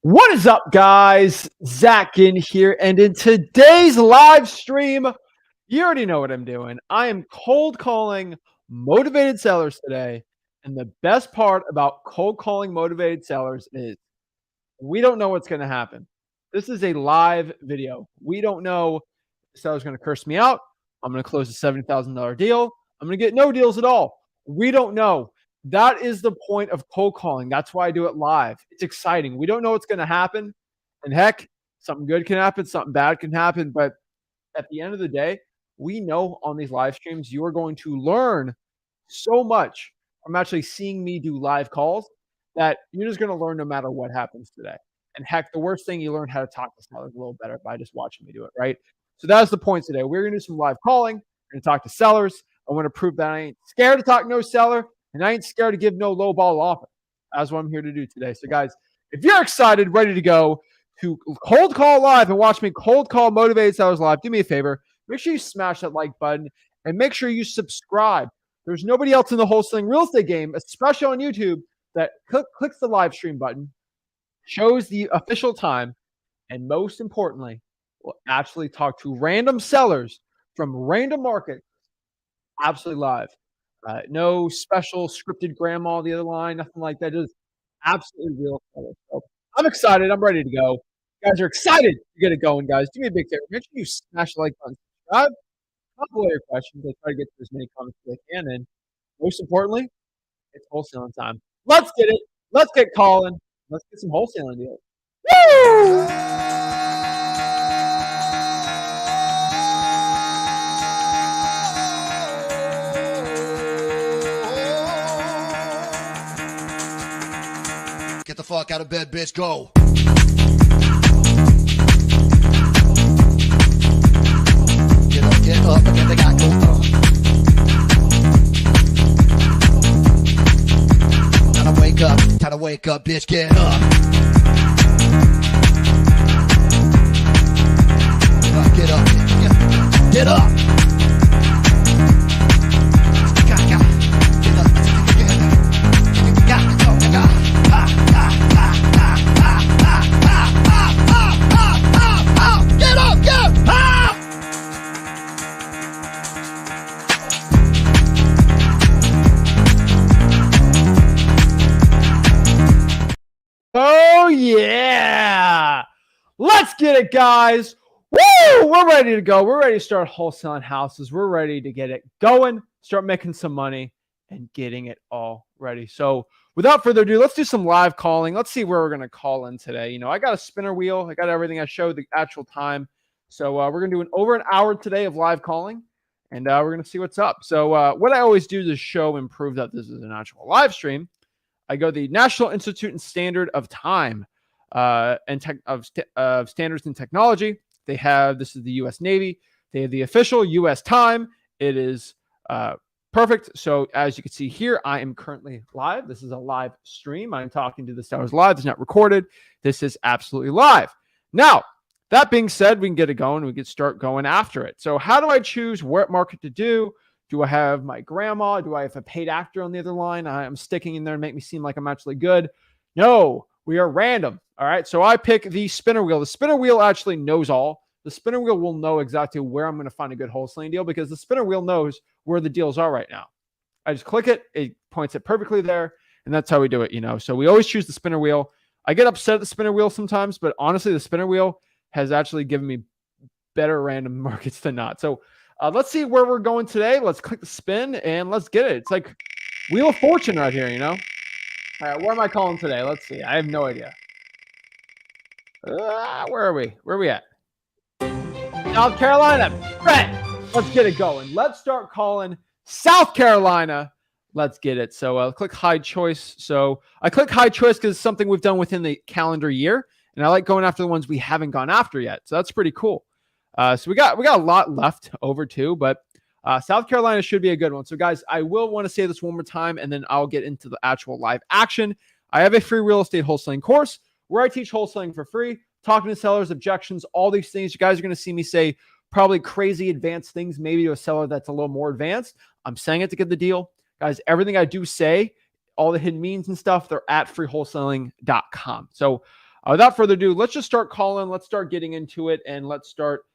What is up, guys? Ginn here, and in today's live stream, you already know what I'm doing. I am cold calling motivated sellers today, and the best part about cold calling motivated sellers is we don't know what's going to happen. This is a live video. We don't know if the seller's going to curse me out. I'm going to close a $70,000 deal. I'm going to get no deals at all. We don't know. That is the point of cold calling. That's why I do it live. It's exciting. We don't know what's going to happen. And heck, something good can happen, something bad can happen. But at the end of the day, we know on these live streams, you are going to learn so much from actually seeing me do live calls that you're just going to learn no matter what happens today. And heck, the worst thing, you learn how to talk to sellers a little better by just watching me do it, right? So that's the point today. We're going to do some live calling. We're going to talk to sellers. I want to prove that I ain't scared to talk no seller, and I ain't scared to give no low ball offer. That's what I'm here to do today. So guys, if you're excited, ready to go to cold call live and watch me cold call motivated sellers live, do me a favor. Make sure you smash that like button and make sure you subscribe. There's nobody else in the wholesaling real estate game, especially on YouTube, that clicks the live stream button, shows the official time, and most importantly, will actually talk to random sellers from random markets absolutely live. No special scripted grandma on the other line, nothing like that. Just absolutely real sellers. So I'm excited. I'm ready to go. You guys are excited to get it going, guys. Do me a big favor. Make sure you smash the like button, subscribe. Couple of your questions. I try to get to as many comments as I can. And most importantly, it's wholesaling time. Let's get it. Let's get calling. Let's get some wholesaling deals. Woo! Get the fuck out of bed, bitch. Go. Get up, and then they got go. Time to wake up, bitch. Get up. Get up. Get up. Oh, yeah. Let's get it, guys. Woo! We're ready to go. We're ready to start wholesaling houses. We're ready to get it going, start making some money, and getting it all ready. So without further ado, let's do some live calling. Let's see where we're going to call in today. You know, I got a spinner wheel. I got everything. I showed the actual time. So we're going to do over an hour today of live calling, and we're going to see what's up. So what I always do to show and prove that this is an actual live stream, I go the National Institute and Standard of Time of Standards and Technology. They have, this is the U.S. Navy. They have the official U.S. time. It is perfect. So as you can see here, I am currently live. This is a live stream. I'm talking to the sellers live. It's not recorded. This is absolutely live. Now, that being said, we can get it going. We can start going after it. So how do I choose what market to do? Do I have my grandma? Do I have a paid actor on the other line? I'm sticking in there and make me seem like I'm actually good. No, we are random. All right. So I pick the spinner wheel. The spinner wheel actually knows all. The spinner wheel will know exactly where I'm going to find a good wholesaling deal because the spinner wheel knows where the deals are right now. I just click it. It points it perfectly there. And that's how we do it, you know. So we always choose the spinner wheel. I get upset at the spinner wheel sometimes, but honestly, the spinner wheel has actually given me better random markets than not. So let's see where we're going today. Let's click the spin and let's get it. It's like Wheel of Fortune right here, you know? All right, where am I calling today? Let's see. I have no idea. Where are we? Where are we at? South Carolina. Right. Let's get it going. Let's start calling South Carolina. Let's get it. So I'll click hide choice. So I click hide choice because it's something we've done within the calendar year. And I like going after the ones we haven't gone after yet. So that's pretty cool. So we got a lot left over too, but South Carolina should be a good one. So guys, I will want to say this one more time, and then I'll get into the actual live action. I have a free real estate wholesaling course where I teach wholesaling for free, talking to sellers, objections, all these things. You guys are going to see me say probably crazy advanced things, maybe to a seller that's a little more advanced. I'm saying it to get the deal. Guys, everything I do say, all the hidden means and stuff, they're at freewholesaling.com. So Without further ado, let's just start calling. Let's start getting into it, and let's start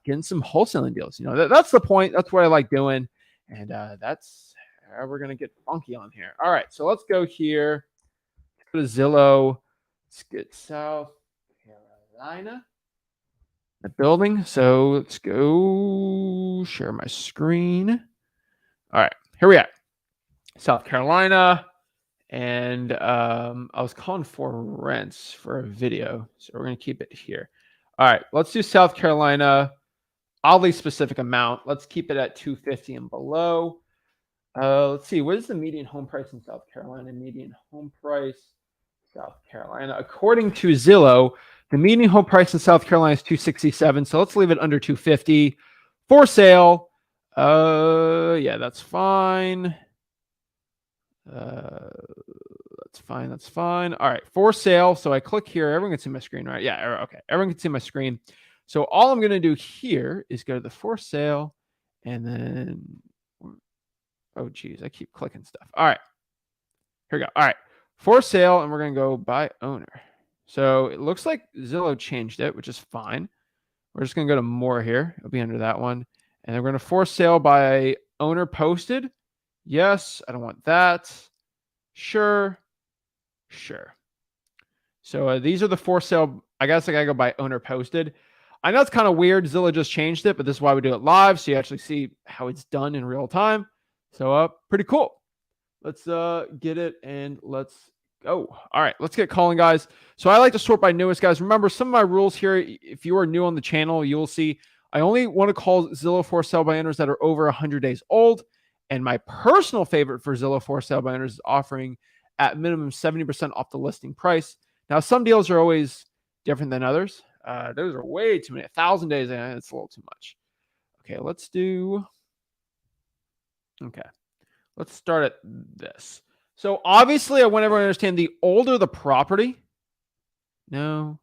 getting some wholesaling deals. That's the point. That's what I like doing, and that's how we're gonna get funky on here. All right, so let's go here. Go to Zillow. Let's get South Carolina. The building. So let's go share my screen. All right, here we are. South Carolina. And I was calling for rents for a video, so we're going to keep it here. All right, let's do South Carolina. Oddly specific amount. Let's keep it at 250 and below. Let's see. What is the median home price in South Carolina? Median home price, South Carolina. According to Zillow, the median home price in South Carolina is 267. So let's leave it under 250 for sale. Yeah, that's fine. That's fine. That's fine. All right, for sale. So I click here. Everyone can see my screen, right? Yeah. Okay. Everyone can see my screen. So all I'm going to do here is go to the for sale, and then, oh geez, I keep clicking stuff. All right, here we go. All right, for sale, and we're going to go by owner. So it looks like Zillow changed it, which is fine. We're just going to go to more here. It'll be under that one, and then we're going to for sale by owner posted. Yes, I don't want that. Sure. So these are the for sale. I guess I gotta go by owner posted. I know it's kind of weird. Zillow just changed it, but this is why we do it live, so you actually see how it's done in real time. So pretty cool. Let's get it and let's go. All right, let's get calling, guys. So I like to sort by newest, guys. Remember, some of my rules here, if you are new on the channel, you will see I only want to call Zillow for sale by owners that are over 100 days old. And my personal favorite for Zillow for sale by owners is offering at minimum 70% off the listing price. Now, some deals are always different than others. Those are way too many. 1,000 days, it's a little too much. Okay, let's start at this. So obviously, I want everyone to understand the older the property. No.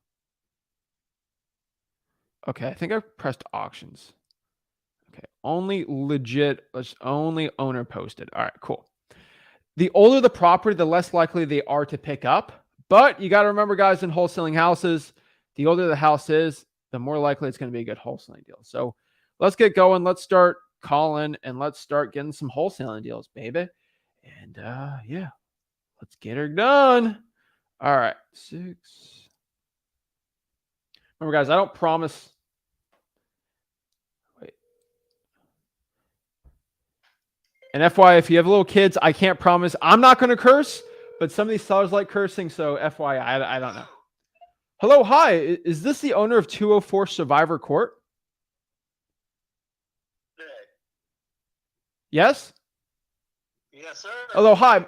Okay, I think I pressed auctions. Okay, only legit, only owner posted. All right, cool. The older the property, the less likely they are to pick up. But you got to remember, guys, in wholesaling houses, the older the house is, the more likely it's going to be a good wholesaling deal. So let's get going. Let's start calling and let's start getting some wholesaling deals, baby. And yeah, let's get her done. All right, 6. Remember, guys, I don't promise. Wait. And FYI, if you have little kids, I can't promise. I'm not going to curse, but some of these sellers like cursing, so FYI, I don't know. Hello, hi. Is this the owner of 204 Survivor Court? Yes? Yes, sir. Hello, hi.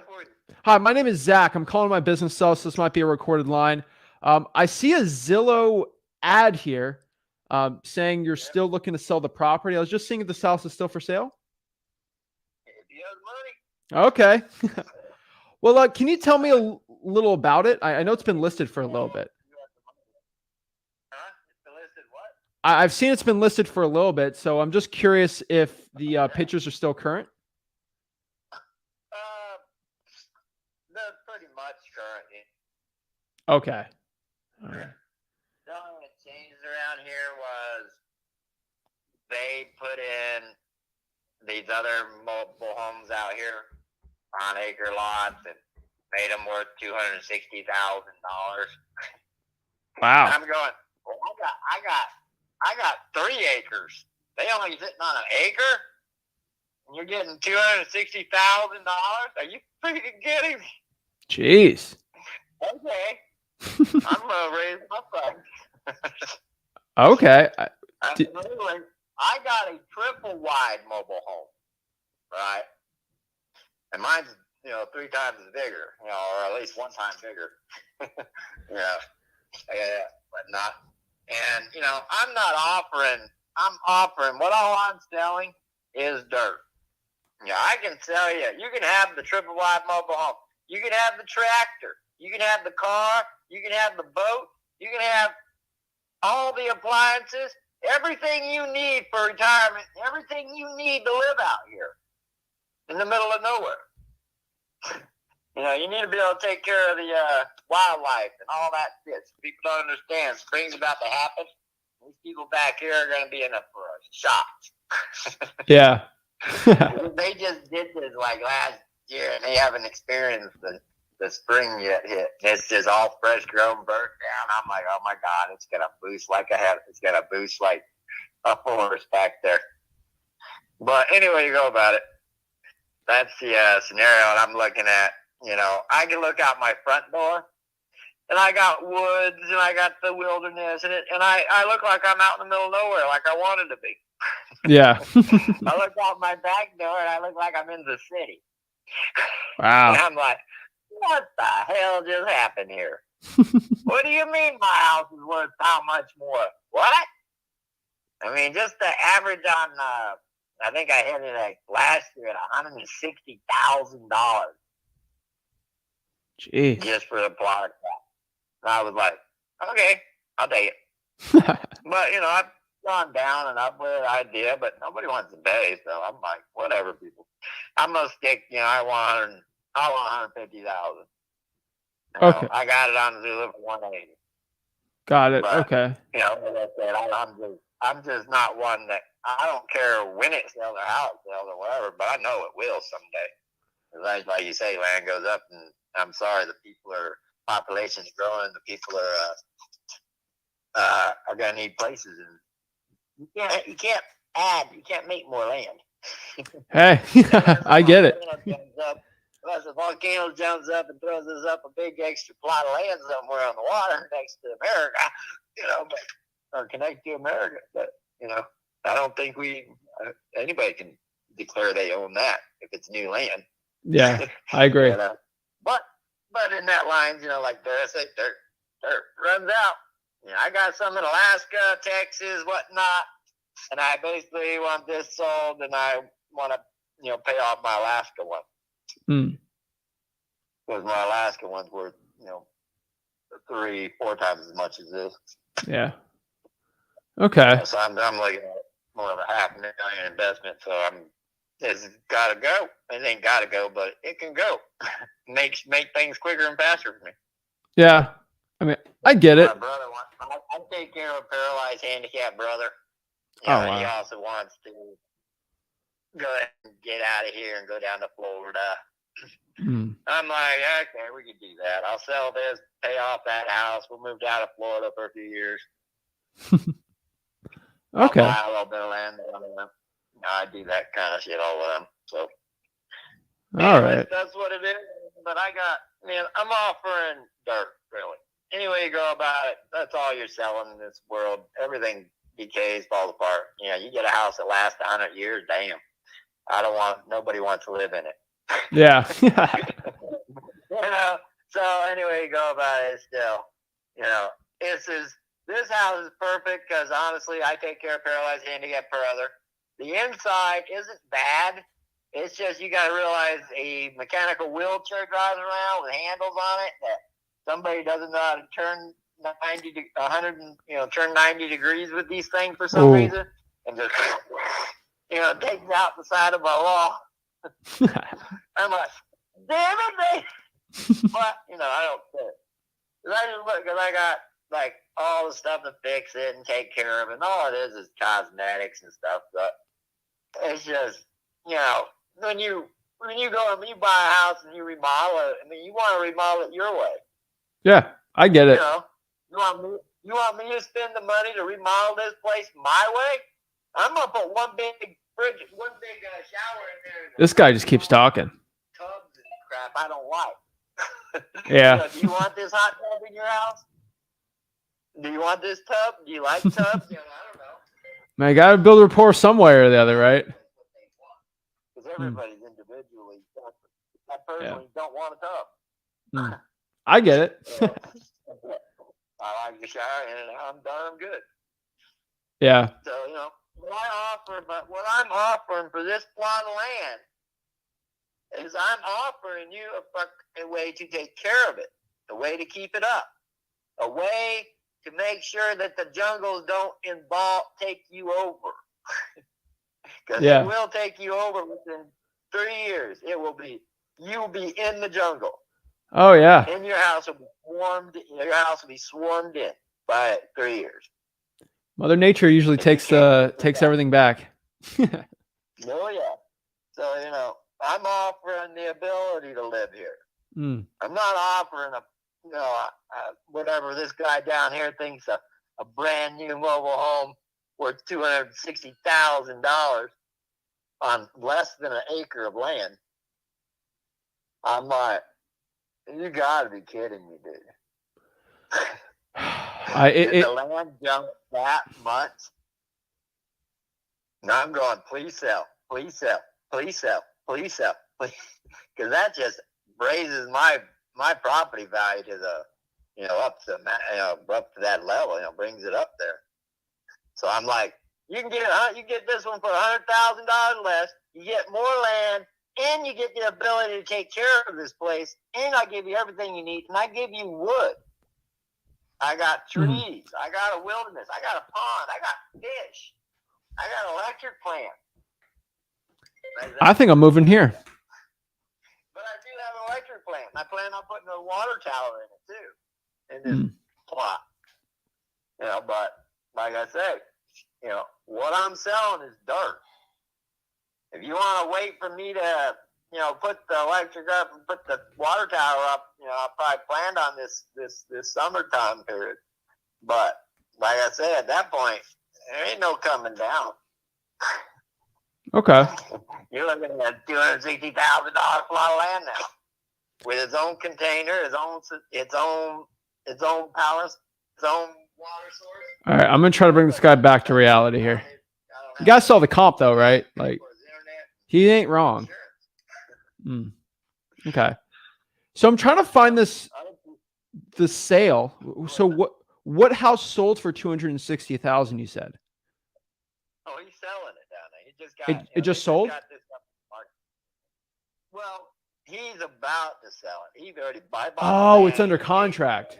Hi, my name is Zach. I'm calling my business cell, so this might be a recorded line. I see a Zillow ad here saying you're still looking to sell the property. I was just seeing if this house is still for sale. If you have money. Okay. Well, can you tell me a little about it? I know it's been listed for a little bit. Huh? It's been listed what? I've seen it's been listed for a little bit, so I'm just curious if the pictures are still current. They're pretty much current. Okay. All right. The only thing that changed around here was they put in these other mobile homes out here on acre lots and made them worth $260,000. Wow. And I'm going, well, I got 3 acres. They only sitting on an acre, and you're getting $260,000. Are you freaking kidding me? Jeez. Okay, I'm gonna raise my price. Okay. I got a triple wide mobile home, right? And mine's 3 times as bigger, or at least 1 time bigger. yeah, but not. And I'm not offering. I'm offering what all I'm selling is dirt. Yeah, I can sell you. You can have the triple wide mobile home. You can have the tractor. You can have the car. You can have the boat. You can have all the appliances. Everything you need for retirement. Everything you need to live out here in the middle of nowhere. You need to be able to take care of the wildlife and all that shit. People don't understand. Spring's about to happen. These people back here are going to be in for a shock. Yeah. They just did this like last year, and they haven't experienced the spring yet hit. It's just all fresh grown, burnt down. I'm like, oh my god, it's gonna boost like it's gonna boost like a forest back there. But anyway, you go about it. That's the scenario that I'm looking at. I can look out my front door, and I got woods, and I got the wilderness, and I look like I'm out in the middle of nowhere, like I wanted to be. Yeah. I look out my back door, and I look like I'm in the city. Wow. And I'm like, what the hell just happened here? What do you mean my house is worth how much more? What? I mean, just the average on, I think I hit it like last year at $160,000 Jeez. just for the plot. And I was like, okay, I'll take it. But, I've gone down and up with the idea, but nobody wants to pay, so I'm like, whatever, people. I'm going to stick, I want $150,000. Okay. I got it on Zulu for 180. Got it. But, Okay. Like I said, I'm just not one that, I don't care when it sells or how it sells or whatever, but I know it will someday. Like you say, land goes up, and I'm sorry, population's growing, the people are going to need places, and you can't make more land. Hey, I get it. Unless a volcano jumps up and throws us up a big extra plot of land somewhere on the water next to America, or connect to America. But, I don't think anybody can declare they own that if it's new land. Yeah, I agree. But in that lines, like dirt runs out. I got some in Alaska, Texas, whatnot, and I basically want this sold, and I want to, pay off my Alaska one. Because my Alaska one's worth, 3-4 times as much as this. Yeah. Okay. So I'm looking at more of a $500,000 investment. So it's got to go. It ain't got to go, but it can go. make things quicker and faster for me. Yeah. I mean, I get it. My brother I take care of a paralyzed, handicapped brother. Wow. He also wants to go ahead and get out of here and go down to Florida. I'm like, okay, we can do that. I'll sell this, pay off that house. We'll move down to Florida for a few years. Okay. I'll buy a little bit of land. I do that kind of shit all the time. So, all right. That's what it is. But I'm offering dirt, really. Any way you go about it, that's all you're selling in this world. Everything decays, falls apart. You get a house that lasts 100 years, damn. Nobody wants to live in it. Yeah. So anyway you go about it, still, this house is perfect because honestly, I take care of paralyzed, handicapped brother. The inside isn't bad. It's just you got to realize a mechanical wheelchair drives around with handles on it that somebody doesn't know how to turn 90 degrees with these things for some reason, and just takes out the side of my wall. I'm like, damn it, but I don't care. Because I got like all the stuff to fix it and take care of it. And all it is cosmetics and stuff. But it's just, when you go and you buy a house and you remodel it, you want to remodel it your way. Yeah, I get it. You want me to spend the money to remodel this place my way? I'm gonna put one big shower in there. This guy just keeps talking. Tubs and crap I don't like. Yeah. Do you want this hot tub in your house? Do you want this tub? Do you like tubs? I don't know. Man, you gotta build rapport somewhere or the other, right? Because everybody's individually separate. I personally don't want a tub. I get it. I like to shower in and I'm darn good. Yeah. So, what I'm offering for this plot of land is I'm offering you a way to take care of it, a way to keep it up, a way to make sure that the jungles don't take you over. Because it will take you over within 3 years. You'll be in the jungle. Oh yeah. And your house will be swarmed. Your house will be swarmed in by 3 years. Mother Nature usually takes everything back. Oh yeah. So I'm offering the ability to live here. Mm. I'm not offering whatever this guy down here thinks a brand new mobile home worth $260,000 on less than an acre of land. I'm like, you gotta be kidding me, dude. Did the land jump that much? And I'm going, please sell, please sell, please sell, please sell, please, because that just raises my property value to the up to that level, brings it up there. So I'm like, you can get this one for $100,000 less. You get more land, and you get the ability to take care of this place, and I give you everything you need, and I give you wood. I got trees. I got a wilderness. I got a pond. I got fish. I got an electric plant. I think I'm moving here. But I do have an electric plant. I plan on putting a water tower in it too, in this plot. But like I said, what I'm selling is dirt. If you want to wait for me to, put the electric up and put the water tower up, I probably planned on this summertime period. But like I said, at that point, there ain't no coming down. Okay. You're looking at a $260,000 plot of land now, with its own container, its own palace, its own water source. All right, I'm gonna try to bring this guy back to reality here. You guys saw the comp though, right? Like, he ain't wrong. Okay. So I'm trying to find the sale. So what house sold for $260,000? You said. Oh, he's selling it down there. He just got it just sold. Well, he's about to sell it. He's already bought. Oh, it's under contract.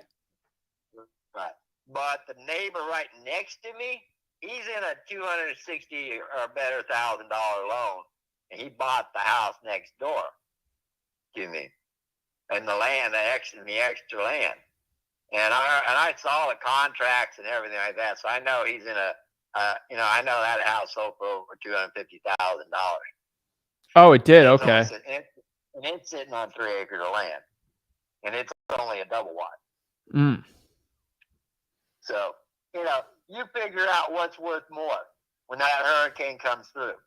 Right. But the neighbor right next to me, he's in a $260,000 or better loan, and he bought the house next door to me, and the land, the extra land, and I saw the contracts and everything like that, so I know he's in I know that house sold for over $250,000. Oh, it did. Okay. And it's sitting on 3 acres of land, and it's only a double wide. So, you figure out what's worth more when that hurricane comes through.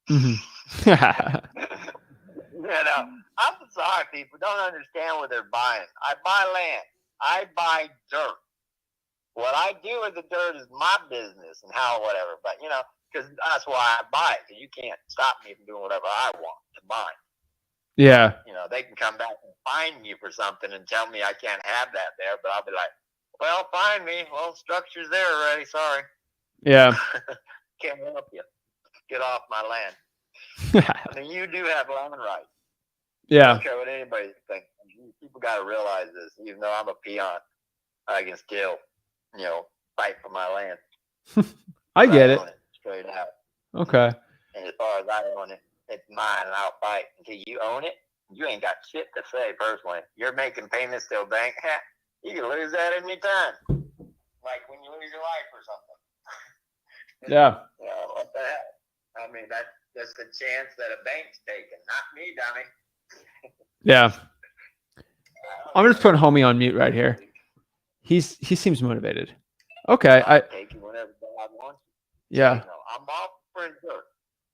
I'm sorry, people don't understand what they're buying. I buy land. I buy dirt. What I do with the dirt is my business and how whatever. But, because that's why I buy it, because you can't stop me from doing whatever I want to buy. Yeah. They can come back and fine me for something and tell me I can't have that there, but I'll be like, well, fine me. Well, structure's there already. Sorry. Yeah. Can't help you. Get off my land. I mean, you do have land rights. Yeah. I don't care what anybody thinks. People got to realize this. Even though I'm a peon, I can still, fight for my land. I get it. Straight out. Okay. And as far as I own it, it's mine, and I'll fight until you own it. You ain't got shit to say personally. You're making payments to a bank. You can lose that any time. Like when you lose your life or something. Yeah. What the hell? I mean, that's the chance that a bank's taking. Not me, dummy. Yeah. I'm just putting homie on mute right here. He seems motivated. Okay. I'll take you whenever God wants you. Yeah. I'm offering dirt.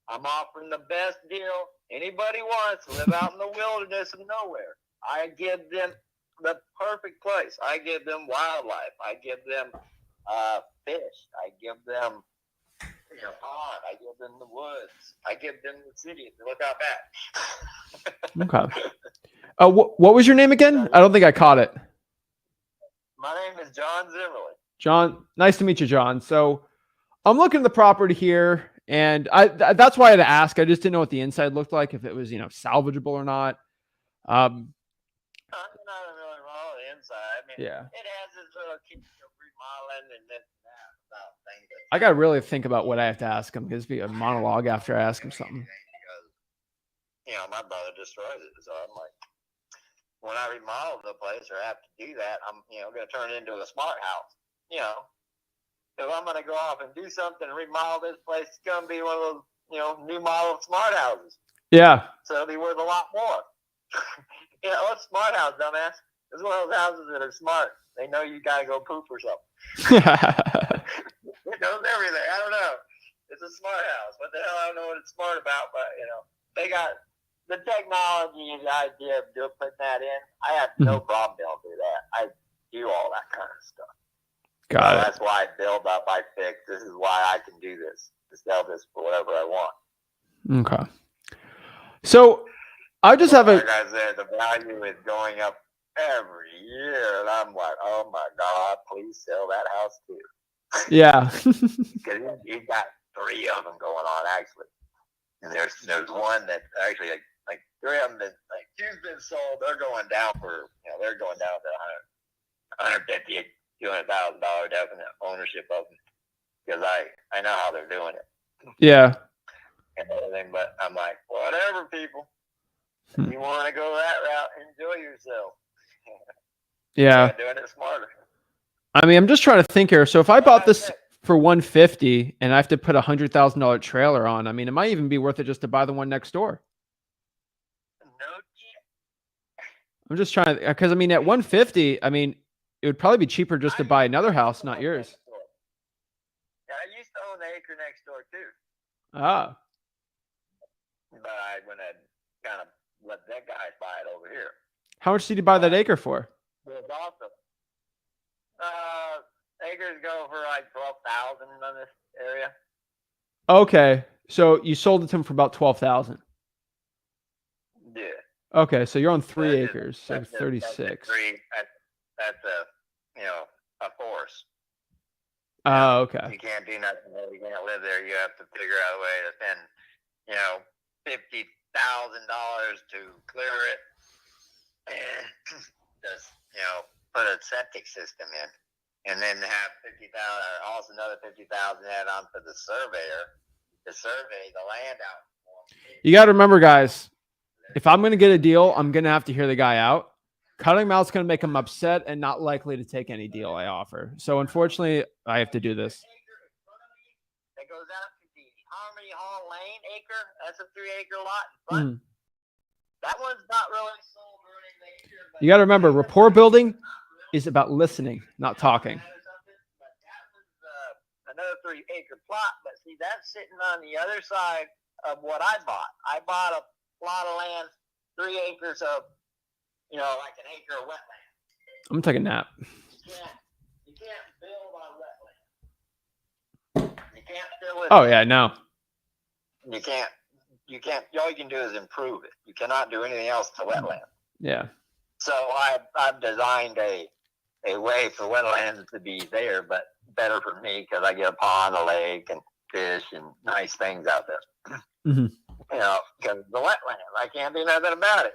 I'm offering the best deal anybody wants to live out in the wilderness of nowhere. I give them the perfect place. I give them wildlife. I give them fish. I give them pond. I give them the woods. I give them the city. Look out back. Okay. What was your name again? I don't think I caught it. My name is John Zimmerly. John, nice to meet you, John. So I'm looking at the property here, and that's why I had to ask. I just didn't know what the inside looked like, if it was, salvageable or not. I'm not really wrong with the inside. I mean, yeah. It has its little remodeling and this and that about things. I got to really think about what I have to ask him, because it'd be a monologue after I ask him something. Because, my brother destroys it. So I'm like, when I remodel the place or have to do that, I'm going to turn it into a smart house. If I'm going to go off and do something and remodel this place, it's going to be one of those new model smart houses. Yeah. So it'll be worth a lot more. What's smart house, dumbass? It's one of those houses that are smart. They know you got to go poop or something. It knows everything. I don't know. It's a smart house. What the hell? I don't know what it's smart about, but they got the technology and the idea of putting that in. I have no problem being able to do that. I do all that kind of stuff. Got it. That's why I build up, I fix. This is why I can do this. To sell this for whatever I want. Okay. So I just have like I said, the value is going up every year, and I'm like, oh my God, please sell that house too. Yeah. Because you've got 3 of them going on actually, and there's one that actually like 3 of them that like 2's been sold. They're going down for they're going down to $150,000, $200,000 definite ownership of them because I know how they're doing it. Yeah. And everything, but I'm like, whatever, people. If you want to go that route, enjoy yourself. Yeah. Doing it smarter. I mean, I'm just trying to think here. So if I bought this for $150 and I have to put a $100,000 trailer on, I mean, it might even be worth it just to buy the one next door. No shit. I'm just trying to, because I mean, at $150, I mean, it would probably be cheaper just to buy another house, not yours. Yeah, I used to own the acre next door too. Ah. But I went and kind of let that guy buy it over here. How much did you buy that acre for? It was awesome. Acres go for like 12,000 in this area. Okay, so you sold it to him for about 12,000. Yeah. Okay, so you're on 3 acres, so 36. That's a force. Oh, okay. You can't do nothing there. You can't live there. You have to figure out a way to spend, $50,000 to clear it and just, put a septic system in. And then have 50,000, or also another 50,000 add on for the surveyor to survey the land out. You got to remember, guys, if I'm going to get a deal, I'm going to have to hear the guy out. Cutting him out's going to make him upset and not likely to take any deal I offer. So unfortunately, I have to do this. That goes out to the Harmony Hall Lane acre. That's a 3-acre lot in front. That one's not really sold or anything. You got to remember, rapport building is about listening, not talking. But that was another 3-acre plot. But see, that's sitting on the other side of what I bought. I bought a plot of land, 3 acres of, like an acre of wetland. I'm going to take a nap. You can't build on wetland. You can't fill it. Oh, yeah, no. You can't. All you can do is improve it. You cannot do anything else to wetland. Yeah. So I've designed a way for wetlands to be there, but better for me because I get a pond, a lake, and fish and nice things out there. Mm-hmm. Because the wetlands, I can't do nothing about it.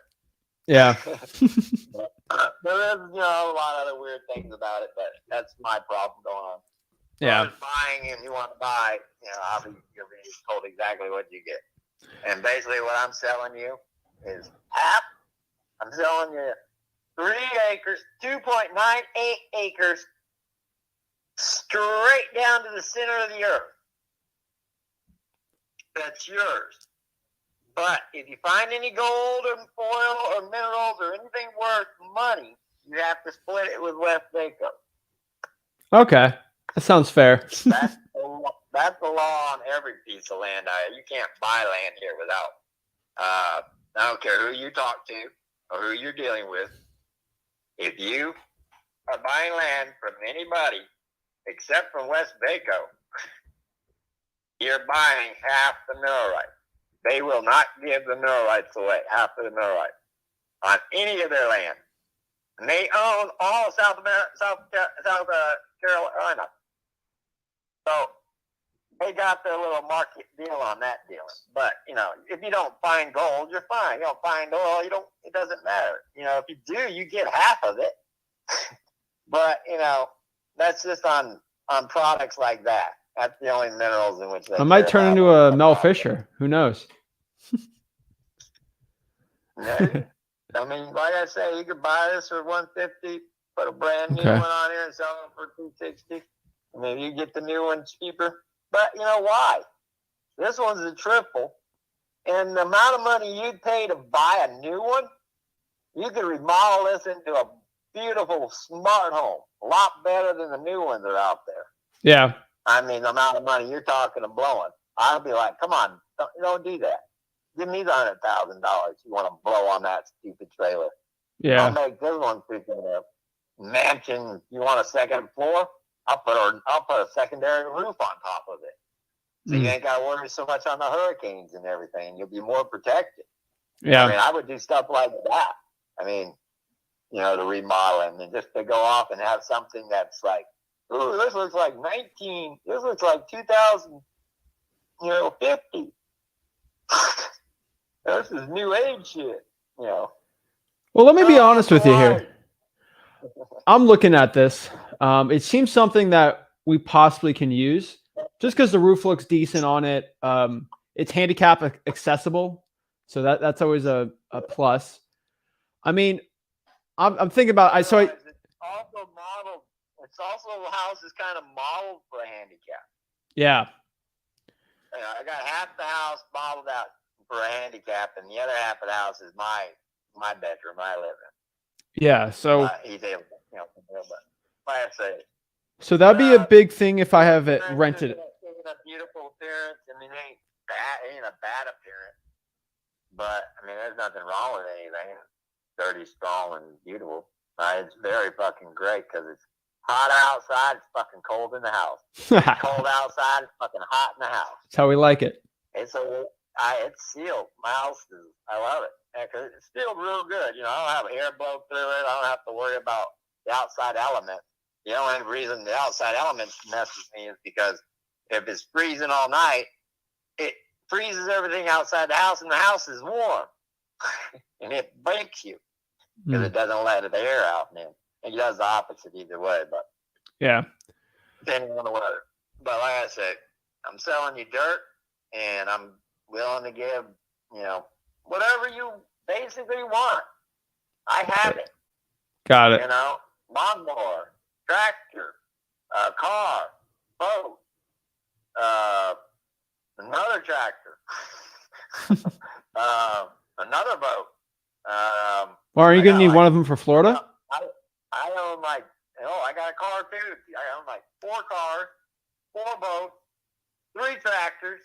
Yeah. There is, a lot of other weird things about it, but that's my problem going on. Yeah. So buying and you want to buy, obviously you're being told exactly what you get. And basically what I'm selling you is half. I'm selling you 3 acres, 2.98 acres, straight down to the center of the earth. That's yours. But if you find any gold or oil or minerals or anything worth money, you have to split it with West Waco. Okay. That sounds fair. That's the law on every piece of land. You can't buy land here without. I don't care who you talk to or who you're dealing with. If you are buying land from anybody except from West Waco, you're buying half the mineral rights. They will not give the mineral rights away, half of the mineral rights, on any of their land. And they own all of South Carolina. So they got their little market deal on that deal. But, if you don't find gold, you're fine. You don't find oil, it doesn't matter. If you do, you get half of it. But, that's just on products like that. That's the only minerals in which they I might turn into a Mel Fisher. Who knows? I mean, like I say, you could buy this for $150, put a brand new Okay. one on here and sell it for $260. I mean, you get the new one cheaper. But you know why? This one's a triple, and the amount of money you'd pay to buy a new one, you could remodel this into a beautiful, smart home. A lot better than the new ones that are out there. Yeah. I mean, the amount of money you're talking and blowing. I'll be like, come on, don't do that. Give me the $100,000 you want to blow on that stupid trailer. Yeah. I'll make this one freaking mansion. You want a second floor? I'll put a secondary roof on top of it. So you ain't got to worry so much on the hurricanes and everything. You'll be more protected. Yeah. I mean, I would do stuff like that. I mean, the remodeling and just to go off and have something that's like, ooh, this looks like 2050. This is new age shit, Well, let me be honest with you here. I'm looking at this. It seems something that we possibly can use just because the roof looks decent on it. It's handicap accessible. So that's always a plus. I mean, I'm thinking about, it's also modeled. It's also the house is kind of modeled for a handicap. Yeah. I got half the house modeled out for a handicap, and the other half of the house is my bedroom, I live in. Yeah. So he's able, but like I say. So that'd be a big thing if I have it rented. It's a beautiful appearance. I mean, it ain't a bad appearance, but I mean, there's nothing wrong with anything. It's dirty, strong, and beautiful. It's very fucking great because it's hot outside. It's fucking cold in the house. Cold outside. It's fucking hot in the house. That's how we like it. It's sealed. My house I love it. Yeah, 'cause it's sealed real good. I don't have air blow through it. I don't have to worry about the outside element. The only reason the outside element messes me is because if it's freezing all night, it freezes everything outside the house, and the house is warm, and it bakes you because it doesn't let the air out. And it does the opposite either way. But yeah, depending on the weather. But like I said, I'm selling you dirt, and I'm willing to give whatever you basically want. I have it. Got it. Lawnmower, tractor, car, boat, another tractor, another boat. Well, are you going to need one of them for Florida? I own I got a car too. I own 4 cars, 4 boats, 3 tractors,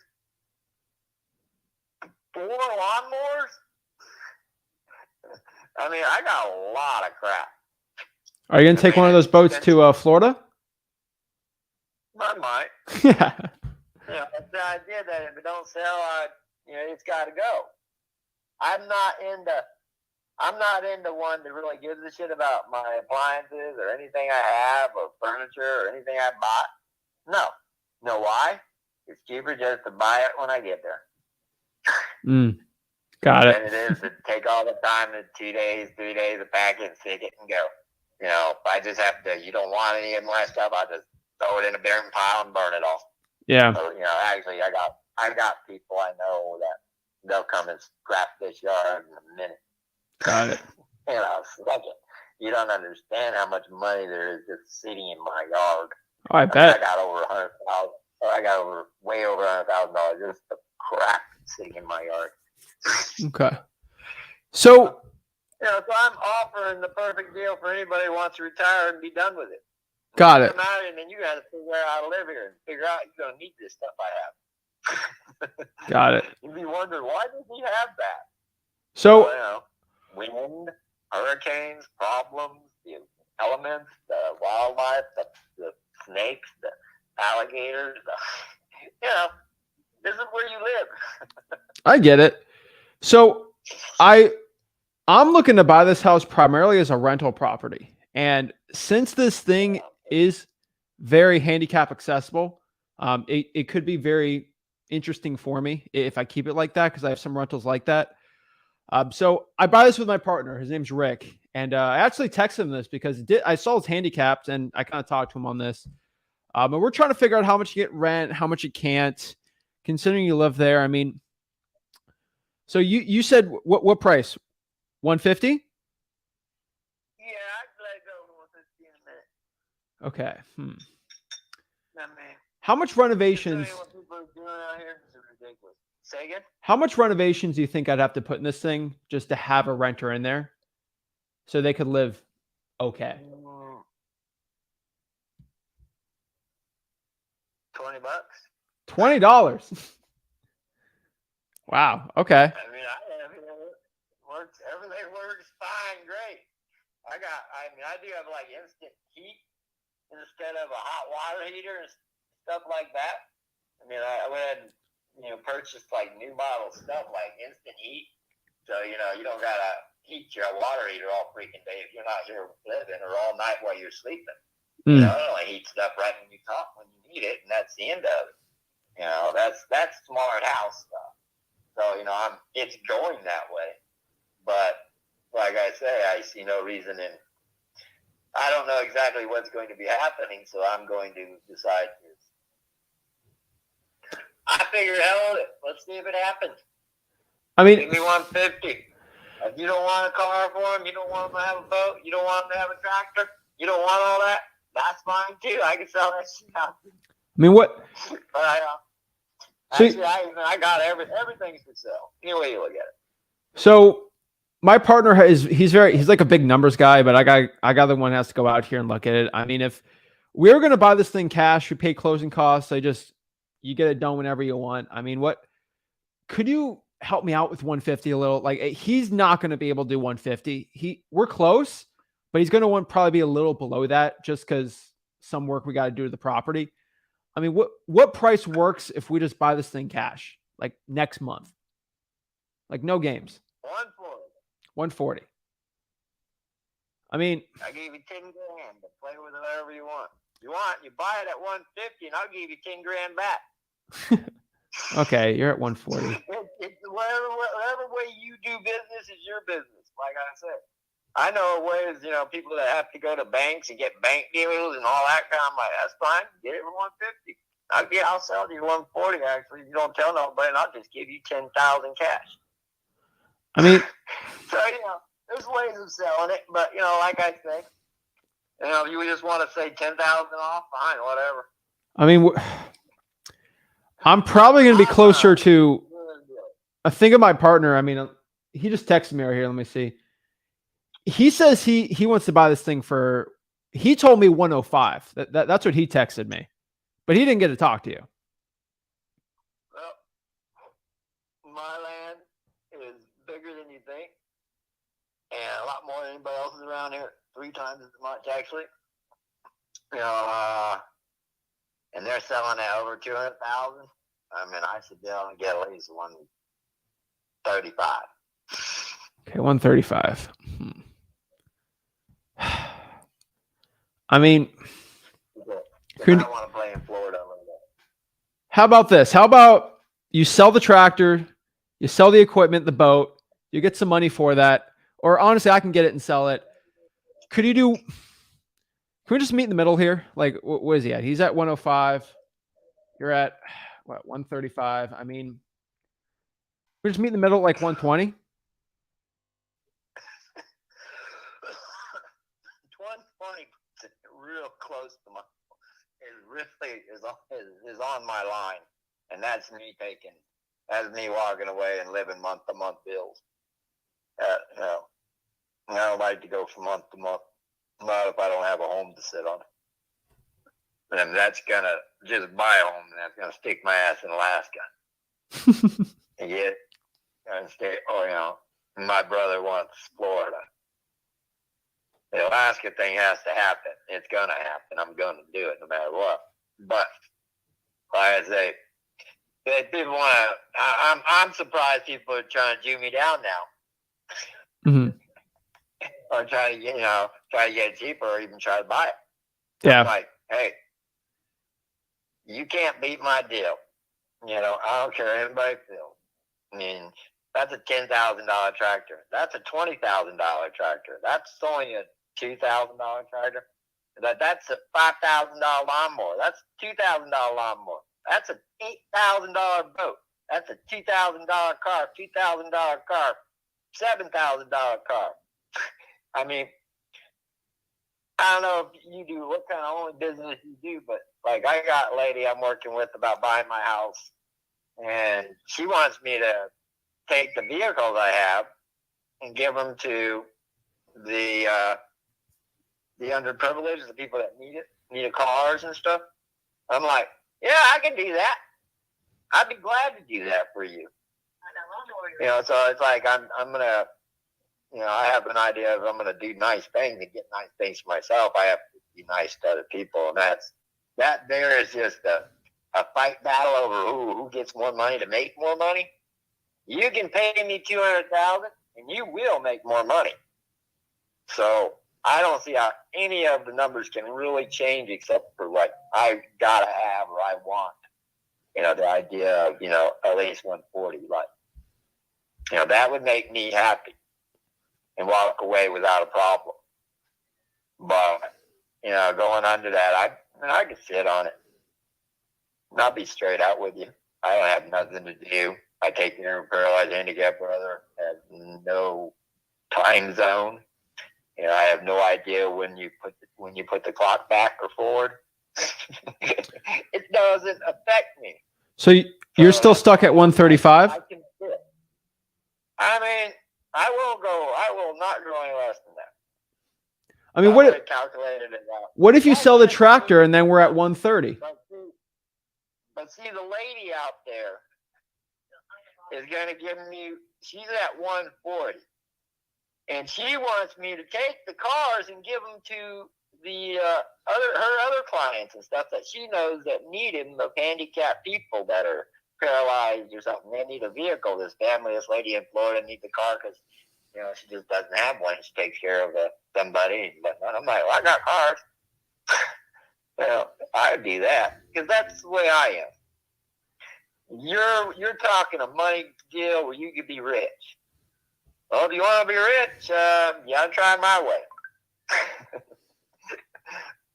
4 lawnmowers. I mean, I got a lot of crap. Are you going to take one of those boats to Florida? I might. Yeah. That's the idea that if it don't sell, it's got to go. I'm not into one that really gives a shit about my appliances or anything I have or furniture or anything I bought. No. You know why? It's cheaper just to buy it when I get there. Got it. And it is to take all the time, 2 days, 3 days, to pack it, stick it, and go. If I just have to, you don't want any of my stuff, I'll just throw it in a burning pile and burn it all. Yeah. So, actually, I got people I know that they'll come and scrap this yard in a minute. Got it. Second, you don't understand how much money there is just sitting in my yard. Oh, I bet. I got over $100,000. I got way over $100,000 just the crap sitting in my yard. Okay. So so I'm offering the perfect deal for anybody who wants to retire and be done with it. Got it. Come out and then you got to figure out how to live here and figure out you're going to need this stuff I have. Got it. You'd be wondering, why does he have that? So wind, hurricanes, problems, the elements, the wildlife, the snakes, the alligators. This is where you live. I get it. So I'm looking to buy this house primarily as a rental property. And since this thing is very handicap accessible, it could be very interesting for me if I keep it like that, because I have some rentals like that. So I buy this with my partner. His name's Rick. And I actually texted him this because I saw his handicapped, and I kind of talked to him on this. And we're trying to figure out how much you get rent, how much you can't, considering you live there. I mean, so you said what price? 150? Yeah, I'd let go of 150 in a minute. Okay. I mean, How much renovations? what people are doing out here is ridiculous. Say again? How much renovations do you think I'd have to put in this thing just to have a renter in there so they could live okay? $20. $20. Wow. Okay. I mean, everything works. Everything works fine, great. I do have like instant heat instead of a hot water heater and stuff like that. I mean, I went ahead and purchased like new model stuff like instant heat. So you don't gotta heat your water heater all freaking day if you're not here living or all night while you're sleeping. It only heats it up right when you need it, and that's the end of it. That's smart house stuff. So it's going that way. But like I say, I see no reason in. I don't know exactly what's going to be happening, so I'm going to decide to. I figure, hell with it. Let's see if it happens. I mean, give me 150. If you don't want a car for him, you don't want him to have a boat, you don't want him to have a tractor, you don't want all that, that's fine too. I can sell that shit out. I mean, what? But actually, I got everything's for sale. Any way you look at it. So my partner he's like a big numbers guy, but I got the one that has to go out here and look at it. I mean, if we were gonna buy this thing cash, we pay closing costs. You get it done whenever you want. I mean, what could you help me out with 150 a little? Like he's not going to be able to do 150. We're close, but he's going to probably be a little below that just because some work we got to do to the property. I mean, what price works if we just buy this thing cash, like next month? Like no games. 140. 140. I mean, I gave you 10 grand to play with it whatever you want. You buy it at 150 and I'll give you 10 grand back. Okay, you're at 140. It's whatever way you do business is your business. Like I said, I know ways, people that have to go to banks and get bank deals and all that kind. I'm like, that's fine. Get it for 150. I'll sell you 140. Actually, you don't tell nobody, and I'll just give you 10,000 cash. I mean, so there's ways of selling it, but like I say, if you just want to say 10,000 off, fine, whatever. I mean, I'm probably going to be closer to. I think of my partner. I mean, he just texted me right here. Let me see. He says he wants to buy this thing for. He told me 105. That's what he texted me, but he didn't get to talk to you. Well, my land is bigger than you think, and a lot more than anybody else's around here. 3 times as much, actually. And they're selling at over 200,000. I mean, I should be able to get at least 135. Okay, 135. I mean, I want to play in Florida a little bit. How about this? How about you sell the tractor, you sell the equipment, the boat, you get some money for that, or honestly, I can get it and sell it. Can we just meet in the middle here? Like, what is he at? He's at 105. You're at, what, 135? I mean, we just meet in the middle at like 120? 120 real close to is on my line. And that's me walking away and living month-to-month bills. I don't like to go from month to month. Not if I don't have a home to sit on. And that's gonna just buy a home, and that's gonna stick my ass in Alaska. And yet, and stay. My brother wants Florida. The Alaska thing has to happen. It's gonna happen. I'm gonna do it no matter what. But like I say, people want to. I'm surprised people are trying to Jew me down now. Mm-hmm. Or try to get it cheaper, or even try to buy it. Yeah. I'm like, hey, you can't beat my deal. I don't care how anybody feels. I mean, that's a $10,000 tractor. That's a $20,000 tractor. That's only a $2,000 tractor. That's a $5,000 lawnmower. That's a $2,000 lawnmower. That's a $8,000 boat. That's a $2,000 car, $2,000 car, $7,000 car. I mean, I don't know if you do, what kind of only business you do, but like I got a lady I'm working with about buying my house, and she wants me to take the vehicles I have and give them to the underprivileged, the people that need cars and stuff. I'm like, yeah, I can do that. I'd be glad to do that for you. You know, so it's like I'm gonna, you know, I have an idea of I'm gonna do nice things and get nice things for myself. I have to be nice to other people, and that there is just a fight battle over who gets more money to make more money. You can pay me $200,000, and you will make more money. So I don't see how any of the numbers can really change except for like I gotta have or I want. You know, the idea of, you know, at least 140, like, you know, that would make me happy and walk away without a problem. But, you know, going under that, I could sit on it. And I'll be straight out with you. I don't have nothing to do. I take care of a paralyzed handicapped brother. I have no time zone. You know, I have no idea when you put the clock back or forward. It doesn't affect me. So you're still stuck at 135? I can sit. I mean, I will not go any less than that. I mean, what if you sell the tractor and then we're at 130? But see, the lady out there is going to give me, she's at 140. And she wants me to take the cars and give them to the her other clients and stuff that she knows that need them, of handicapped people that are paralyzed or something. They need a vehicle. This lady in Florida needs a car because, you know, she just doesn't have one. She takes care of somebody. But I'm like, well, I got cars. Well, I'd do that because that's the way I am. You're talking a money deal where you could be rich. Well, if you want to be rich, you got to try my way.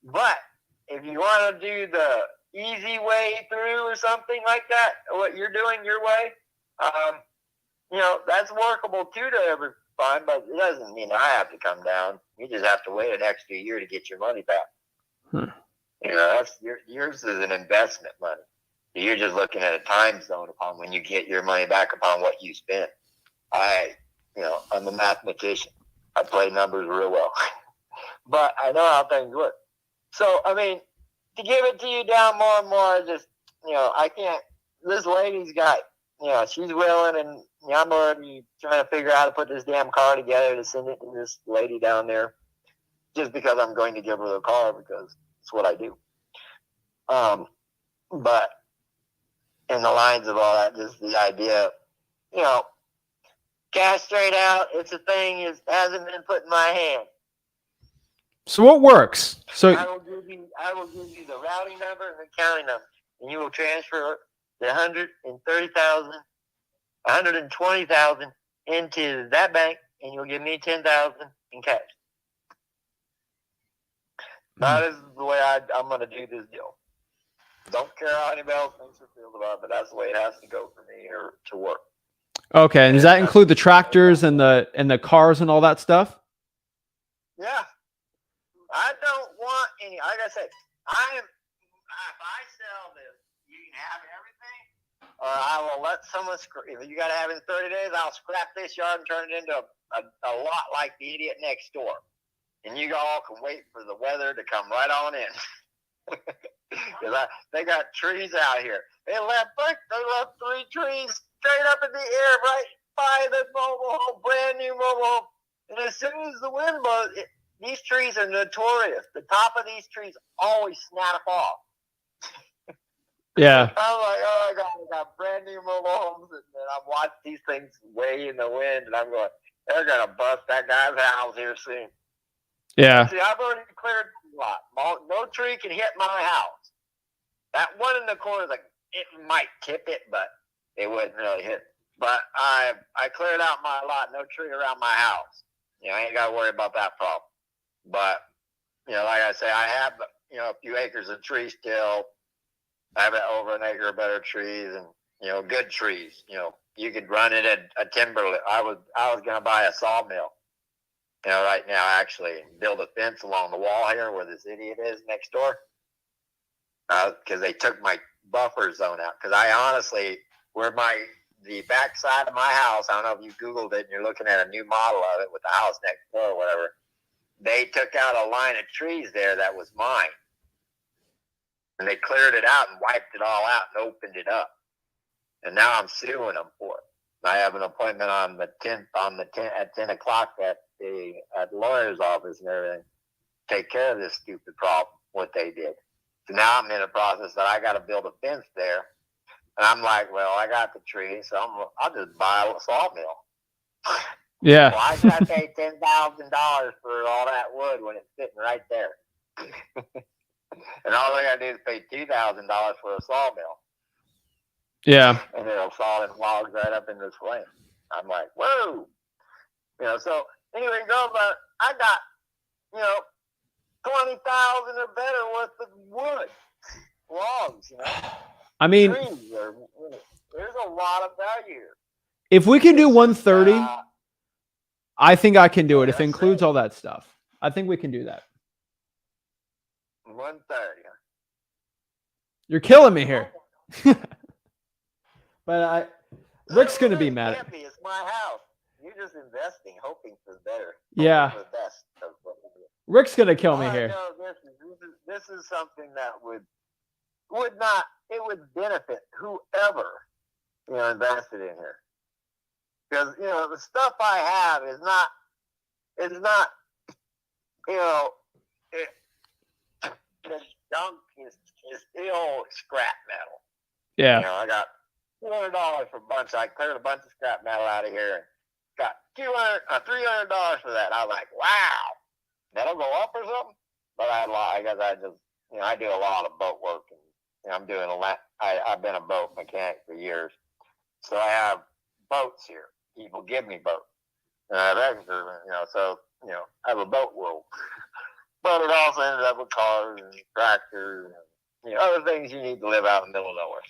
But if you want to do the easy way through or something like that, what you're doing your way, you know, that's workable too to every fine, but it doesn't mean I have to come down. You just have to wait an extra year to get your money back. You know, that's yours is an investment money. You're just looking at a time zone upon when you get your money back upon what you spent. You know, I'm a mathematician. I play numbers real well. But I know how things work. So, I mean, to give it to you down more and more, just, you know, I can't, this lady's got, you know, she's willing, and you know, I'm already trying to figure out how to put this damn car together to send it to this lady down there, just because I'm going to give her the car because it's what I do. But in the lines of all that, just the idea, you know, cash straight out, it's a thing, it hasn't been put in my hand. So what works? So I will give you the routing number and the county number, and you will transfer the $120,000 into that bank, and you'll give me $10,000 in cash. That is the way I'm going to do this deal. Don't care how anybody else thinks or feels about it, but that's the way it has to go for me or to work. okay, and does that include the tractors and the cars and all that stuff? Yeah. I don't want any, like I said, if I sell this, you can have everything, or I will let someone, if you got to have it in 30 days, I'll scrap this yard and turn it into a lot like the idiot next door. And you all can wait for the weather to come right on in. They got trees out here. They left 3 trees straight up in the air right by the mobile home, brand new mobile home. And as soon as the wind blows, these trees are notorious. The top of these trees always snap off. Yeah. I'm like, oh my God, I got brand new mobile homes, and I've watched these things way in the wind, and I'm going, they're going to bust that guy's house here soon. Yeah. See, I've already cleared a lot. No tree can hit my house. That one in the corner, like, it might tip it, but it wouldn't really hit. But I cleared out my lot, no tree around my house. You know, I ain't got to worry about that problem. But, you know, like I say, I have, you know, a few acres of trees still. I have over an acre of better trees, and good trees. You could run it at a timber. I was going to buy a sawmill. Right now, actually, build a fence along the wall here where this idiot is next door. Because they took my buffer zone out. Because I honestly, the back side of my house, I don't know if you Googled it and you're looking at a new model of it with the house next door or whatever. They took out a line of trees there that was mine. And they cleared it out and wiped it all out and opened it up. And now I'm suing them for it. I have an appointment on the 10th, at 10 o'clock at the lawyer's office and everything. Take care of this stupid problem, what they did. So now I'm in a process that I got to build a fence there. And I'm like, well, I got the tree, so I'll just buy a sawmill. Yeah. Why should I pay $10,000 for all that wood when it's sitting right there? And all I got to do is pay $2,000 for a sawmill. Yeah. And it'll saw them logs right up in this flame. I'm like, whoa. So anyway, I got, 20,000 or better worth of wood, logs, I mean, there's a lot of value here. if we can do 130, I think I can do it. If it includes great. all that stuff, I think we can do that. 130. You're killing me here. But Rick's going to be mad at me. It's my house. You're just investing, hoping for the better. Yeah. For the best. Rick's going to kill me here. No, this is something that would benefit whoever, invested in here. Because, the stuff I have is not, the junk is still scrap metal. Yeah. I got $200 for a bunch. I cleared a bunch of scrap metal out of here and got $300 for that. I was like, wow, that'll go up or something. But I guess I just, I do a lot of boat work and I'm doing I've been a boat mechanic for years. So I have boats here. People give me boats. And I have extra, so, I have a boat world. But it also ended up with cars and tractors and, other things you need to live out in the middle of nowhere.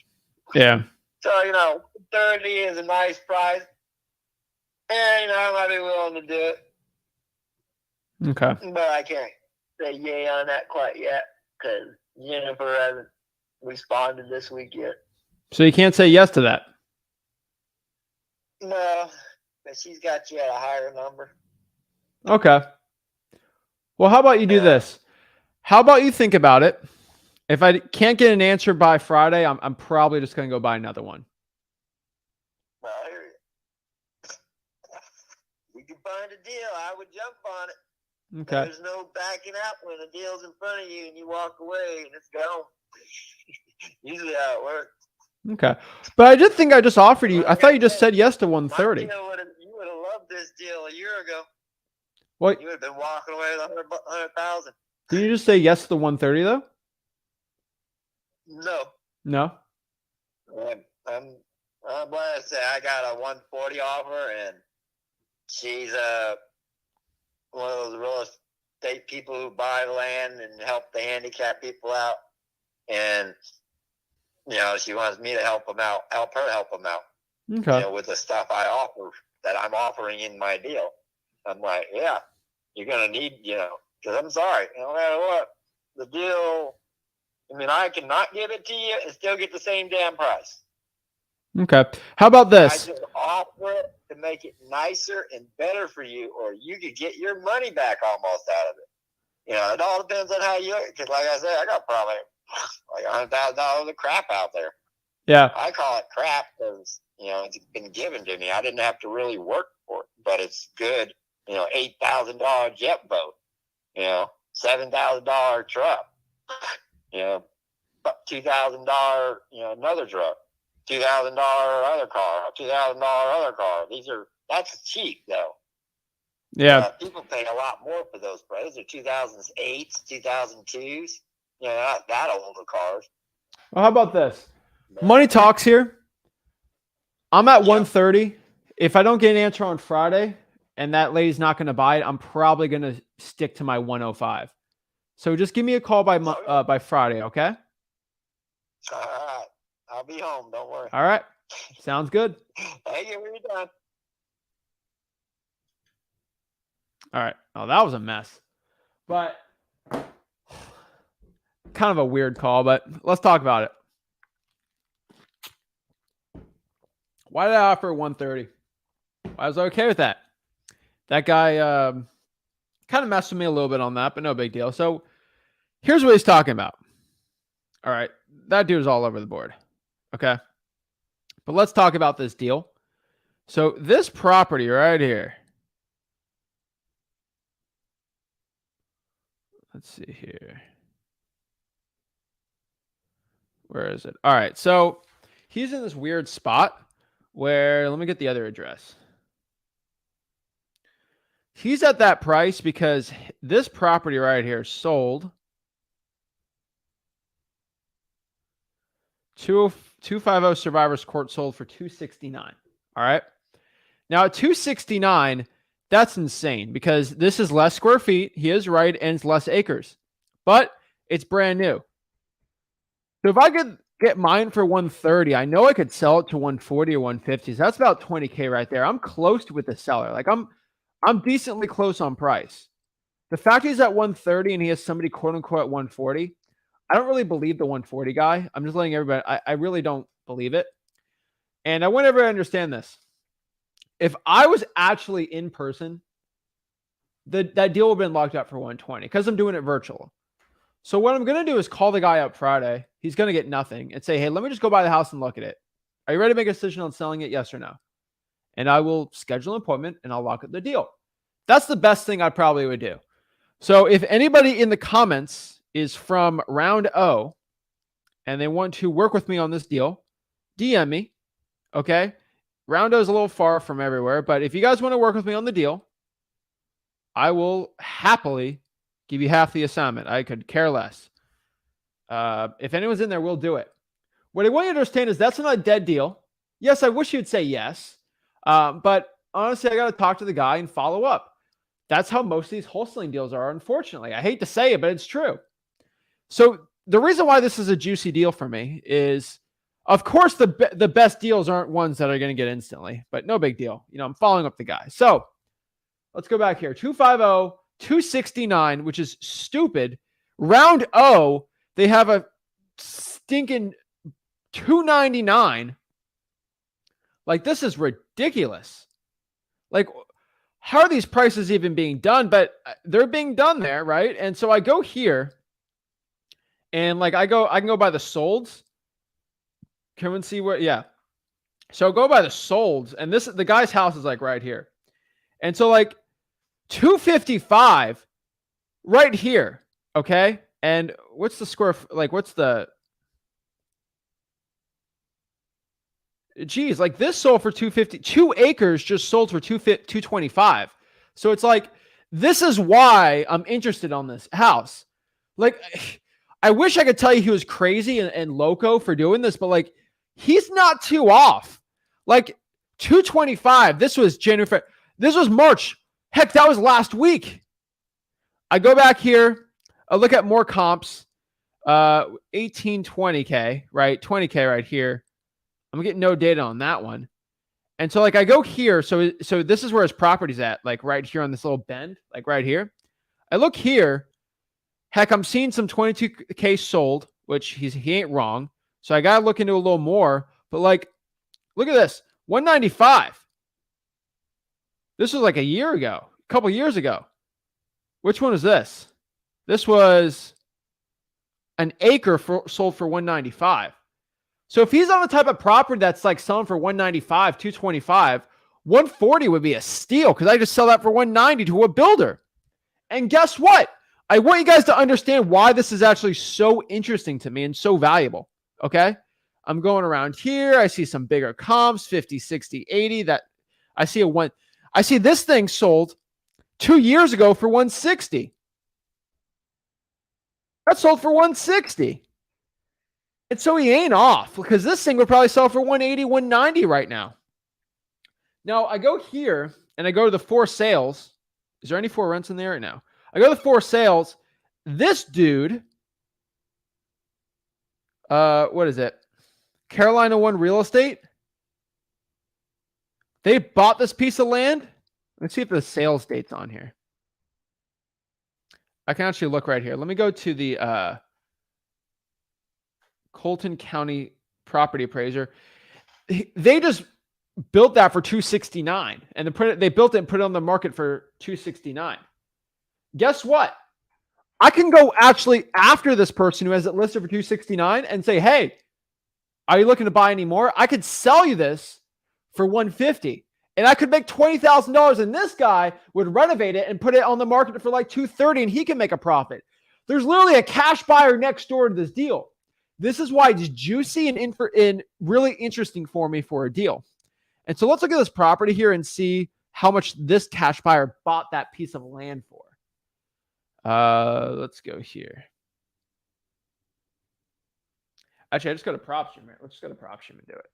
Yeah. So, 30 is a nice price. And, I might be willing to do it. Okay. But I can't say yay on that quite yet because Jennifer hasn't responded this week yet. So you can't say yes to that? No, but she's got you at a higher number. Okay. Well, how about you do this? How about you think about it? If I can't get an answer by Friday, I'm probably just going to go buy another one. Well, I hear you. We could find a deal. I would jump on it. Okay. There's no backing out when the deal's in front of you and you walk away and it's gone. Usually how it works. Okay. But I did think I just offered you. I thought you just said yes to 130. You would have loved this deal a year ago. What? You would have been walking away with 100,000. Did you just say yes to the 130 though? No. No. I'm glad to say I got a 140 offer, and she's one of those real estate people who buy land and help the handicapped people out, and she wants me to help her help them out. Okay. With the stuff I offer that I'm offering in my deal. I'm like, yeah, you're gonna need, because I'm sorry, no matter what, the deal. I mean, I cannot give it to you and still get the same damn price. Okay. How about this? I just offer it to make it nicer and better for you, or you could get your money back almost out of it. It all depends on how you, because like I said, I got probably like $100,000 of crap out there. Yeah. I call it crap because, it's been given to me. I didn't have to really work for it, but it's good. $8,000 jet boat, $7,000 truck, $2,000, another truck, $2,000 other car, $2,000 other car. That's cheap though. Yeah. People pay a lot more for those. Those are 2008s, 2002s. Not that old of cars. Well, how about this? Money talks here. I'm at 130. If I don't get an answer on Friday and that lady's not going to buy it, I'm probably going to stick to my 105. So just give me a call by Friday, okay? All right. I'll be home. Don't worry. All right. Sounds good. Hey, you're done. All right. Oh, that was a mess. But kind of a weird call, but let's talk about it. Why did I offer 130? I was okay with that. That guy kind of messed with me a little bit on that, but no big deal. So here's what he's talking about. All right. That dude is all over the board. Okay. But let's talk about this deal. So this property right here. Let's see here. Where is it? All right. So he's in this weird spot where, let me get the other address. He's at that price because this property right here sold 250 Survivors Court sold for 269. All right. Now at 269, that's insane because this is less square feet. He is right, and it's less acres, but it's brand new. So if I could get mine for 130, I know I could sell it to 140 or 150. So that's about 20K right there. I'm close with the seller. Like I'm decently close on price. The fact he's at 130 and he has somebody quote unquote at 140, I don't really believe the 140 guy. I'm just letting everybody, I really don't believe it. And I want everybody to understand this. If I was actually in person, that deal would have been locked up for 120 because I'm doing it virtual. So what I'm going to do is call the guy up Friday. He's going to get nothing and say, hey, let me just go by the house and look at it. Are you ready to make a decision on selling it? Yes or no? And I will schedule an appointment and I'll lock up the deal. That's the best thing I probably would do. So if anybody in the comments is from round O and they want to work with me on this deal, DM me. Okay. Round O is a little far from everywhere, but if you guys want to work with me on the deal, I will happily give you half the assignment. I could care less. If anyone's in there, we'll do it. What I want you to understand is that's not a dead deal. Yes, I wish you'd say yes. But honestly, I got to talk to the guy and follow up. That's how most of these wholesaling deals are, unfortunately. I hate to say it, but it's true. So the reason why this is a juicy deal for me is, of course, the best deals aren't ones that are going to get instantly, but no big deal. You know, I'm following up the guy. So let's go back here. 250, 269, which is stupid. Round O, they have a stinking 299. Like, this is ridiculous. Like, how are these prices even being done? But they're being done there, right? And so I go here and like I can go by the solds. Can we see where? Yeah. So go by the solds, and the guy's house is like right here. And so like 255 right here. Okay. And what's the square? Like, what's the, geez, like this sold for 250, 2 acres just sold for 225. So it's like, this is why I'm interested on this house. Like, I wish I could tell you he was crazy and loco for doing this, but like, he's not too off. Like 225. This was January. This was March. Heck, that was last week. I go back here. I look at more comps. 18, 20K, right? 20K right here. I'm getting no data on that one. And so like I go here. So this is where his property's at, like right here on this little bend, like right here. I look here. Heck, I'm seeing some 22K sold, which he ain't wrong. So I got to look into a little more. But like, look at this. 195. This was like a year ago, a couple years ago. Which one is this? This was an acre sold for 195. So if he's on the type of property that's like selling for 195, 225, 140 would be a steal because I just sell that for 190 to a builder. And guess what? I want you guys to understand why this is actually so interesting to me and so valuable. Okay. I'm going around here. I see some bigger comps, 50, 60, 80. That I see this thing sold 2 years ago for 160. That sold for 160. And so he ain't off because this thing would probably sell for 180, 190 right now. Now I go here and I go to the for sales. Is there any for rents in there right now? I go to the for sales. This dude, what is it? Carolina One Real Estate. They bought this piece of land. Let's see if the sales date's on here. I can actually look right here. Let me go to the Colton County property appraiser. They just built that for $269, and they built it and put it on the market for $269. Guess what? I can go actually after this person who has it listed for $269 and say, hey, are you looking to buy any more? I could sell you this for $150, and I could make $20,000, and this guy would renovate it and put it on the market for like $230, and he can make a profit. There's literally a cash buyer next door to this deal. This is why it's juicy and really interesting for me for a deal. And so let's look at this property here and see how much this cash buyer bought that piece of land for. Let's go here. Actually, I just go to PropStream here. Let's just go to PropStream and do it.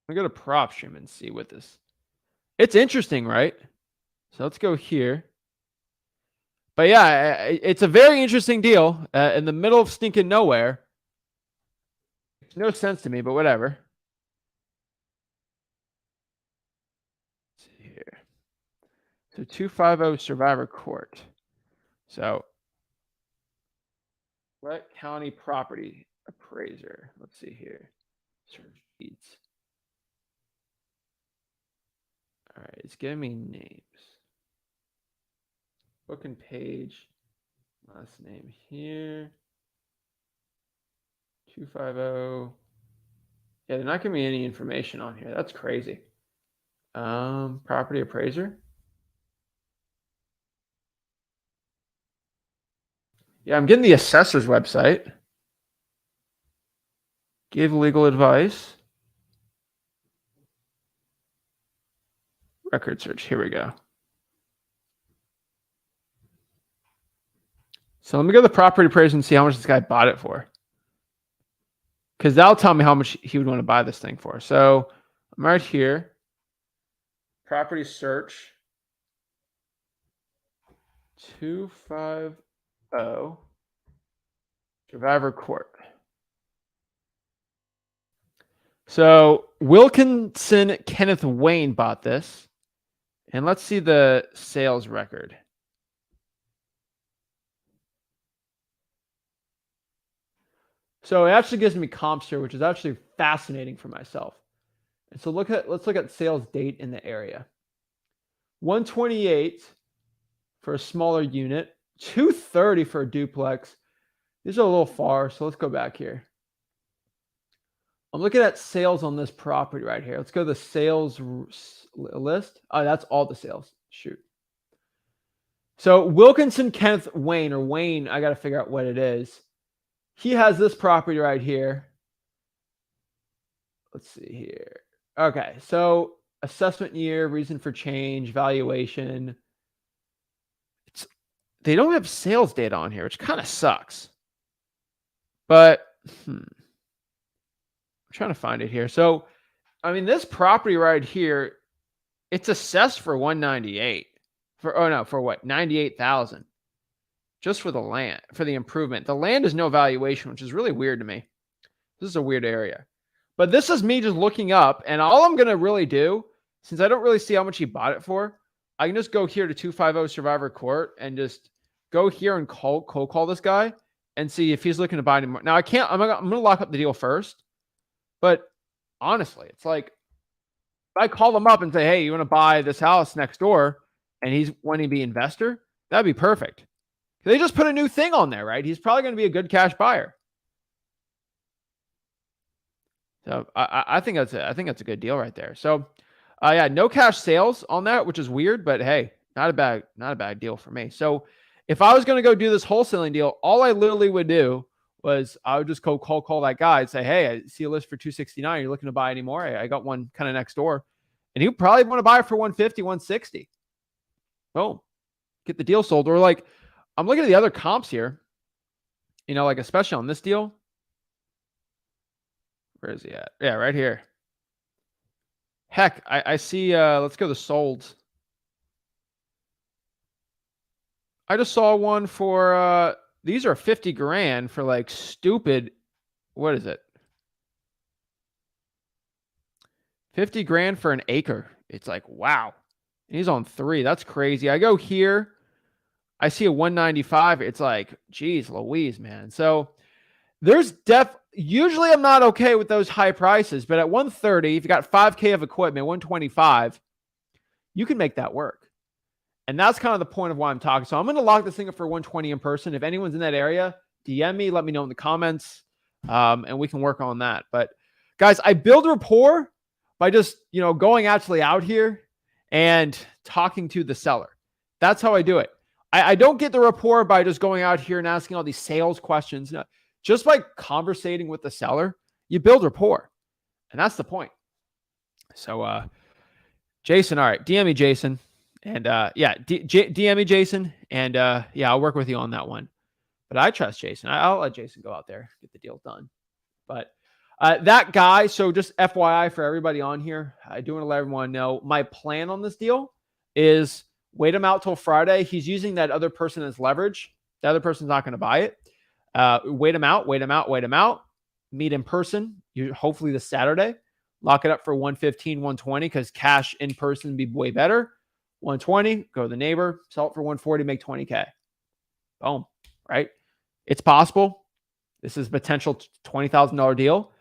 I'm going to go to PropStream and see what this. It's interesting, right? So let's go here. But yeah, it's a very interesting deal in the middle of stinking nowhere. Makes no sense to me, but whatever. Let's see here. So 250 Survivor Court. So what county property appraiser? Let's see here. Search feeds. All right, it's giving me names. Book and page. Last name here. 250. Yeah, they're not giving me any information on here. That's crazy. Property appraiser. Yeah, I'm getting the assessor's website. Give legal advice. Record search. Here we go. So let me go to the property appraiser and see how much this guy bought it for. Because that'll tell me how much he would want to buy this thing for. So I'm right here. Property search. 250 Survivor Court. So Wilkinson Kenneth Wayne bought this. And let's see the sales record. So it actually gives me comps here, which is actually fascinating for myself. And so let's look at sales date in the area. 128 for a smaller unit, 230 for a duplex. These are a little far, so let's go back here. I'm looking at sales on this property right here. Let's go to the sales list. Oh, that's all the sales. Shoot. So Wilkinson Kenneth Wayne, or Wayne, I got to figure out what it is. He has this property right here. Let's see here. Okay, so assessment year, reason for change, valuation. They don't have sales data on here, which kind of sucks. But I'm trying to find it here. So, I mean, this property right here, it's assessed for $198. For what? 98,000. Just for the land, for the improvement. The land is no valuation, which is really weird to me. This is a weird area. But this is me just looking up, and all I'm going to really do, since I don't really see how much he bought it for, I can just go here to 250 Survivor Court and just go here and cold call this guy and see if he's looking to buy any more. Now, I'm going to lock up the deal first. But honestly, it's like, if I call him up and say, hey, you want to buy this house next door, and he's wanting to be an investor, that'd be perfect. They just put a new thing on there, right? He's probably going to be a good cash buyer. So I think that's a good deal right there. So yeah, no cash sales on that, which is weird, but hey, not a bad deal for me. So if I was going to go do this wholesaling deal, all I literally would do was I would just go call that guy and say, hey, I see a list for $269. You're looking to buy any more? I got one kind of next door. And he would probably want to buy it for $150, $160. Boom. Get the deal sold. Or like, I'm looking at the other comps here, like especially on this deal. Where is he at? Yeah, right here. Heck, I see, let's go to sold. I just saw one for, these are 50 grand for like stupid, what is it? 50 grand for an acre. It's like, wow. He's on 3. That's crazy. I go here. I see a 195. It's like, geez, Louise, man. So there's usually I'm not okay with those high prices, but at 130, if you got 5K of equipment, 125, you can make that work. And that's kind of the point of why I'm talking. So I'm going to lock this thing up for 120 in person. If anyone's in that area, DM me, let me know in the comments, and we can work on that. But guys, I build rapport by just, going actually out here and talking to the seller. That's how I do it. I don't get the rapport by just going out here and asking all these sales questions. No, just by conversating with the seller, you build rapport. And that's the point. So, Jason, all right, DM me, Jason. And DM me, Jason. And I'll work with you on that one. But I trust Jason. I'll let Jason go out there, get the deal done. But that guy, so just FYI for everybody on here, I do want to let everyone know my plan on this deal is wait him out till Friday. He's using that other person as leverage. The other person's not going to buy it. Wait him out. Meet in person, hopefully this Saturday. Lock it up for 115, 120 because cash in person would be way better. 120, go to the neighbor, sell it for 140, make 20K. Boom, right? It's possible. This is a potential $20,000 deal.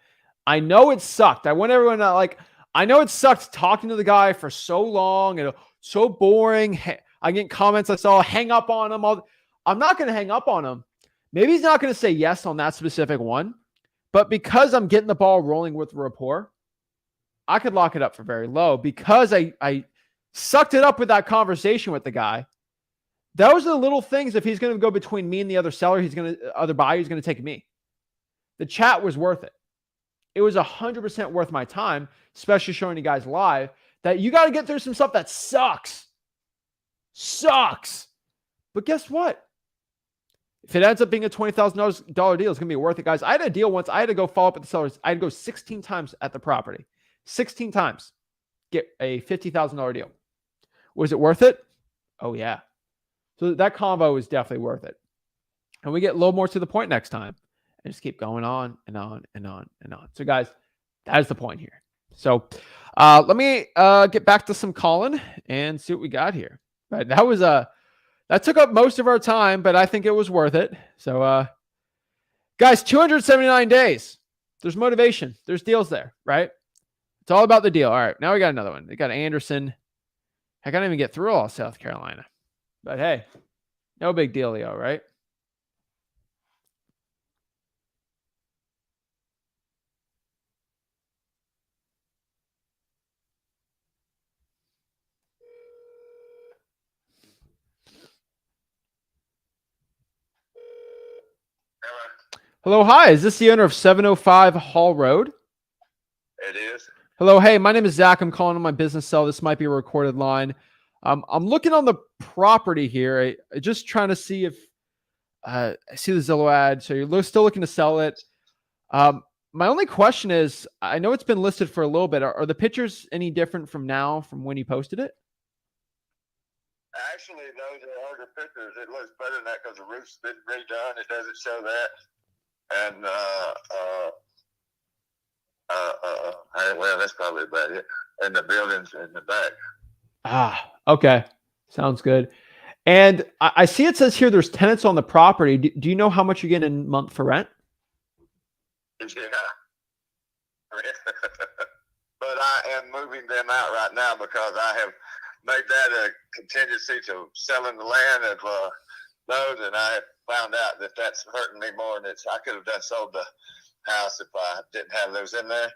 I know it sucked. I want everyone to I know it sucked talking to the guy for so long and so boring. I get comments I saw, hang up on him. I'm not going to hang up on him. Maybe he's not going to say yes on that specific one, but because I'm getting the ball rolling with rapport, I could lock it up for very low because I sucked it up with that conversation with the guy. Those are the little things. If he's going to go between me and the other seller, other buyer, he's going to take me. The chat was worth it. It was 100% worth my time, especially showing you guys live that you got to get through some stuff that sucks. But guess what? If it ends up being a $20,000 deal, it's going to be worth it, guys. I had a deal once. I had to go follow up with the sellers. I had to go 16 times at the property. 16 times. Get a $50,000 deal. Was it worth it? Oh, yeah. So that combo is definitely worth it. And we get a little more to the point next time. And just keep going on and on and on and on. So, guys, that is the point here. So, let me get back to some calling and see what we got here. But that took up most of our time, but I think it was worth it. So, guys, 279 days. There's motivation. There's deals there, right? It's all about the deal. All right, now we got another one. We got Anderson. I can't even get through all South Carolina. But hey, no big deal, Leo, right? Hello, hi. Is this the owner of 705 Hall Road? It is. Hello, hey, my name is Zach. I'm calling on my business cell. This might be a recorded line. I'm looking on the property here. I just trying to see if I see the Zillow ad. So you're still looking to sell it. My only question is, I know it's been listed for a little bit. Are the pictures any different from when you posted it? Actually, those are older pictures. It looks better than that because the roof's been redone. It doesn't show that. And well, that's probably about it. And the buildings in the back. Ah, okay. Sounds good. And I see it says here there's tenants on the property. Do you know how much you're getting a month for rent? Yeah. But I am moving them out right now because I have made that a contingency to selling the land of those, and I have found out that that's hurting me more than I could have sold the house if I didn't have those in there.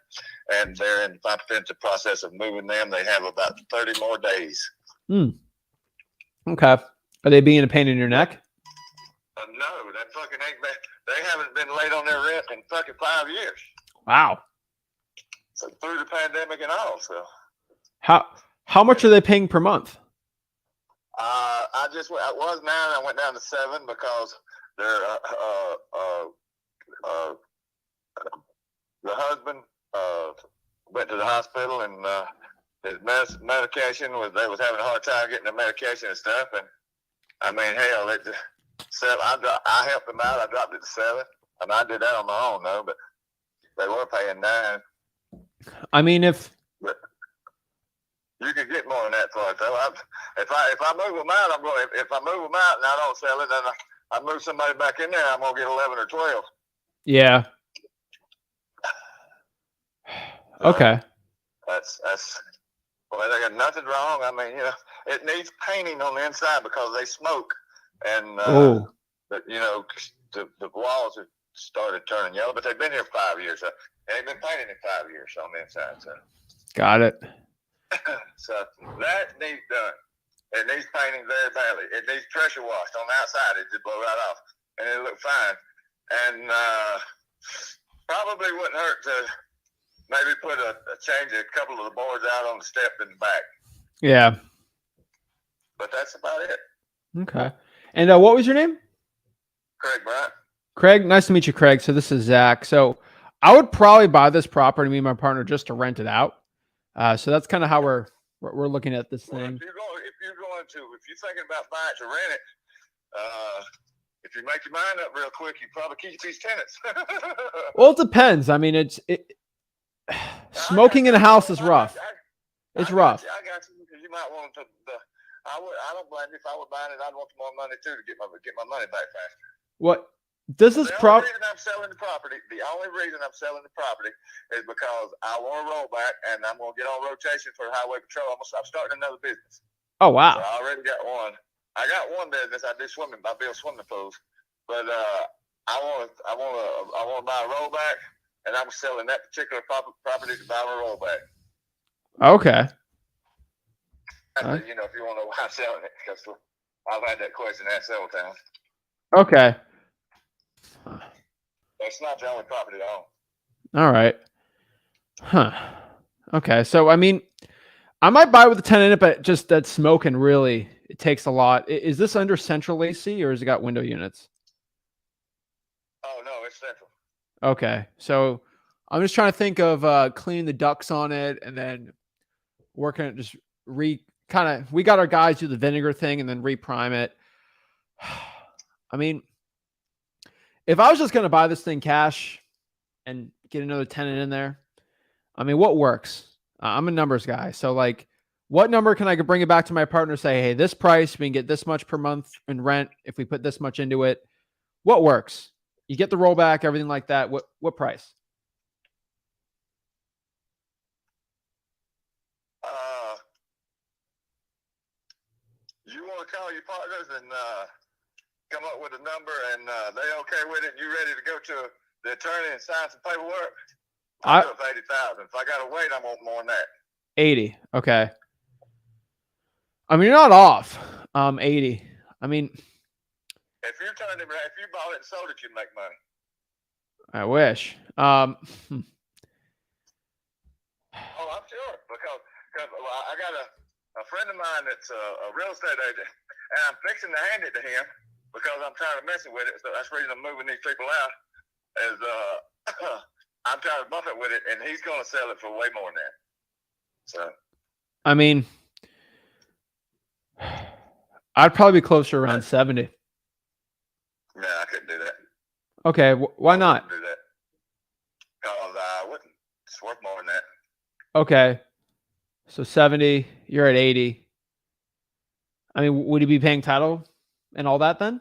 And they're in the process of moving them. They have about 30 more days. Okay. Are they being a pain in your neck? No, that fucking ain't bad. They haven't been late on their rent in fucking 5 years. Wow. So through the pandemic and all. So how much are they paying per month? I was 9. I went down to 7 because they're the husband went to the hospital and his medication they was having a hard time getting the medication and stuff. And I mean, hell, I helped them out. I dropped it to 7. I mean, I did that on my own though, but they were paying 9. I mean, if You can get more than that for it. So if I move them out, I'm going. If I move them out and I don't sell it, then I move somebody back in there. I'm gonna get 11 or 12. Yeah. Okay. That's well, they got nothing wrong. I mean, it needs painting on the inside because they smoke, and Oh, the walls have started turning yellow. But they've been here 5 years. So they ain't been painted in 5 years on the inside. So got it. so that needs done. It needs painting very badly. It needs pressure washed on the outside. It just blow right off, and it look fine. And probably wouldn't hurt to maybe put change a couple of the boards out on the step in the back. Yeah. But that's about it. Okay. And what was your name? Craig Bryant. Craig. Nice to meet you, Craig. So this is Zach. So I would probably buy this property, me and my partner, just to rent it out. So that's kind of how we're looking at this thing. Well, if you're thinking about buying it to rent it, if you make your mind up real quick, you probably keep these tenants. Well, it depends. I mean, smoking in a house is rough. It's rough. I got you. You might want to. I don't blame you. If I were buying it, I'd want more money too to get my money back faster. What does this property? The only reason I'm selling the property is because I want to roll back, and I'm going to get on rotation for highway patrol. I'm starting another business. Oh wow! So I already got one. I got one business. I do swimming. I build swimming pools, but I want to buy a rollback, and I'm selling that particular property to buy a rollback. Okay. If you want to know why I'm selling it, because I've had that question asked several times. Okay. It's not the only property I own. All right. Huh. Okay. So, I mean, I might buy with a tenant in it, but just that smoking really, it takes a lot. Is this under central AC or has it got window units? Oh, no, it's central. Okay. So I'm just trying to think of cleaning the ducts on it and then working it, just we got our guys do the vinegar thing and then reprime it. I mean, if I was just going to buy this thing cash and get another tenant in there, I mean, what works? I'm a numbers guy. So like, what number can I bring it back to my partner and say, hey, this price, we can get this much per month in rent if we put this much into it? What works? You get the rollback, everything like that. What price? You want to call your partners and come up with a number, and they okay with it, and you ready to go to the attorney and sign some paperwork? I'll do it for 80,000. If I got to wait, I want more than that. 80. Okay. I mean, you're not off. 80. I mean, if you bought it and sold it, you'd make money. I wish. Oh, I'm sure, because I got a friend of mine that's a real estate agent, and I'm fixing to hand it to him because I'm tired of messing with it. So that's the reason I'm moving these people out. Is I'm trying to bump it with it, and he's going to sell it for way more than that. So, I mean, I'd probably be closer around 70. No, I couldn't do that. Okay, why not? I couldn't do that because I wouldn't. It's worth more than that. Okay, so 70. You're at 80. I mean, would he be paying title and all that then?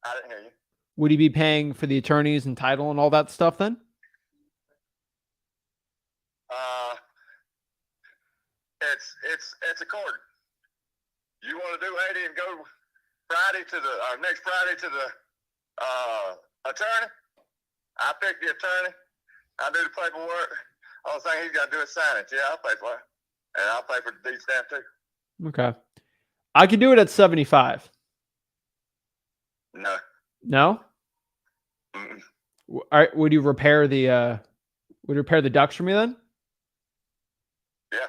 I didn't hear you. Would he be paying for the attorneys and title and all that stuff then? It's according. You want to do 80 and go next Friday to the attorney? I pick the attorney. I do the paperwork. All the thing he's got to do is sign it. Yeah, I'll pay for it. And I'll pay for the deed stamp too. Okay. I could do it at 75. No. No? Mm-mm. All right, would you repair the ducts for me then? Yeah.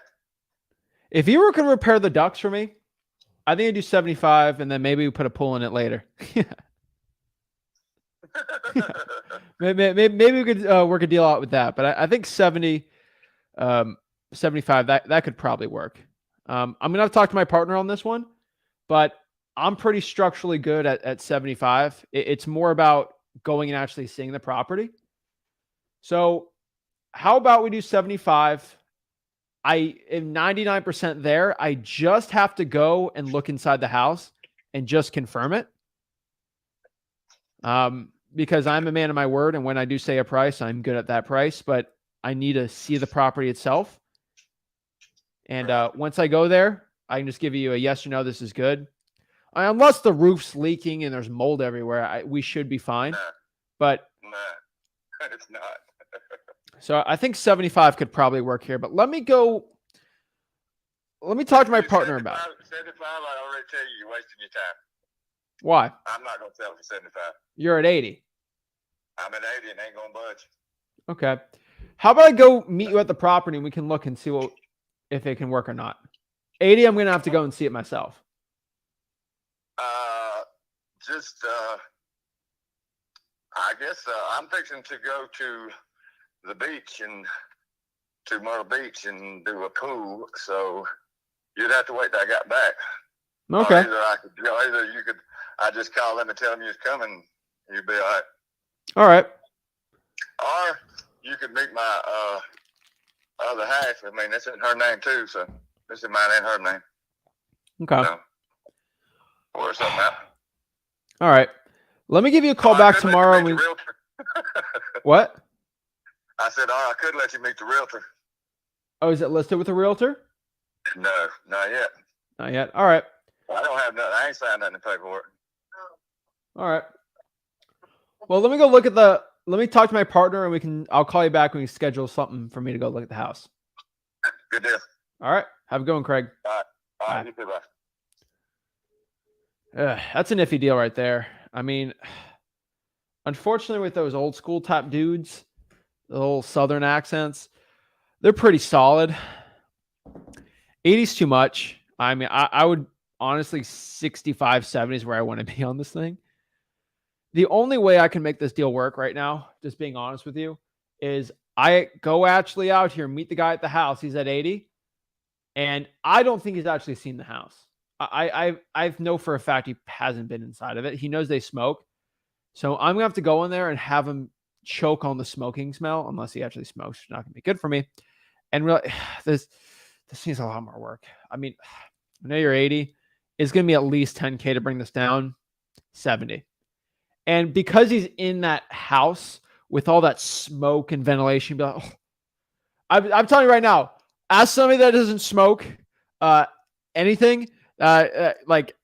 If you were going to repair the ducts for me, I think I'd do 75 and then maybe we put a pool in it later. maybe we could work a deal out with that, but I think 70, 75, that could probably work. I'm going to have to talk to my partner on this one, but I'm pretty structurally good at 75. It's more about going and actually seeing the property. So how about we do 75? I am 99% there. I just have to go and look inside the house and just confirm it. Because I'm a man of my word, and when I do say a price, I'm good at that price, but I need to see the property itself. And once I go there, I can just give you a yes or no, this is good. Unless the roof's leaking and there's mold everywhere, we should be fine. But no, it's not. So I think 75 could probably work here. But let me talk to my partner about it. 75, I already tell you, you're wasting your time. Why? I'm not going to sell for 75. You're at 80. I'm at 80 and ain't going to budge. Okay. How about I go meet you at the property and we can look and see if it can work or not. 80, I'm going to have to go and see it myself. I guess I'm fixing to go to the beach and to Myrtle Beach and do a pool. So you'd have to wait till I got back. Okay. Or either you could, I just call them and tell them you're coming. You'd be all right. All right. Or you could meet my other half. I mean, this is her name too. So this is mine and her name. Okay. So, or something out. All right. Let me give you a call back tomorrow. What? I said, I could let you meet the realtor. Oh, is it listed with a realtor? No, not yet. Not yet. All right. I don't have nothing. I ain't signed nothing in paperwork. All right. Well, let me go look at let me talk to my partner and I'll call you back when we schedule something for me to go look at the house. Good deal. All right. Have a good one, Craig. All right. You too, bye. That's an iffy deal right there. I mean, unfortunately, with those old school type dudes, the old Southern accents, they're pretty solid. 80's too much. I mean, I would honestly 65, 70 is where I want to be on this thing. The only way I can make this deal work right now, just being honest with you, is I go actually out here, meet the guy at the house. He's at 80. And I don't think he's actually seen the house. I know for a fact he hasn't been inside of it. He knows they smoke. So I'm going to have to go in there and have him choke on the smoking smell, unless he actually smokes. It's not going to be good for me. And really, this needs a lot more work. I mean, I know you're 80. It's going to be at least 10K to bring this down. 70. And because he's in that house with all that smoke and ventilation, be like, oh. I'm telling you right now, as somebody that doesn't smoke anything, like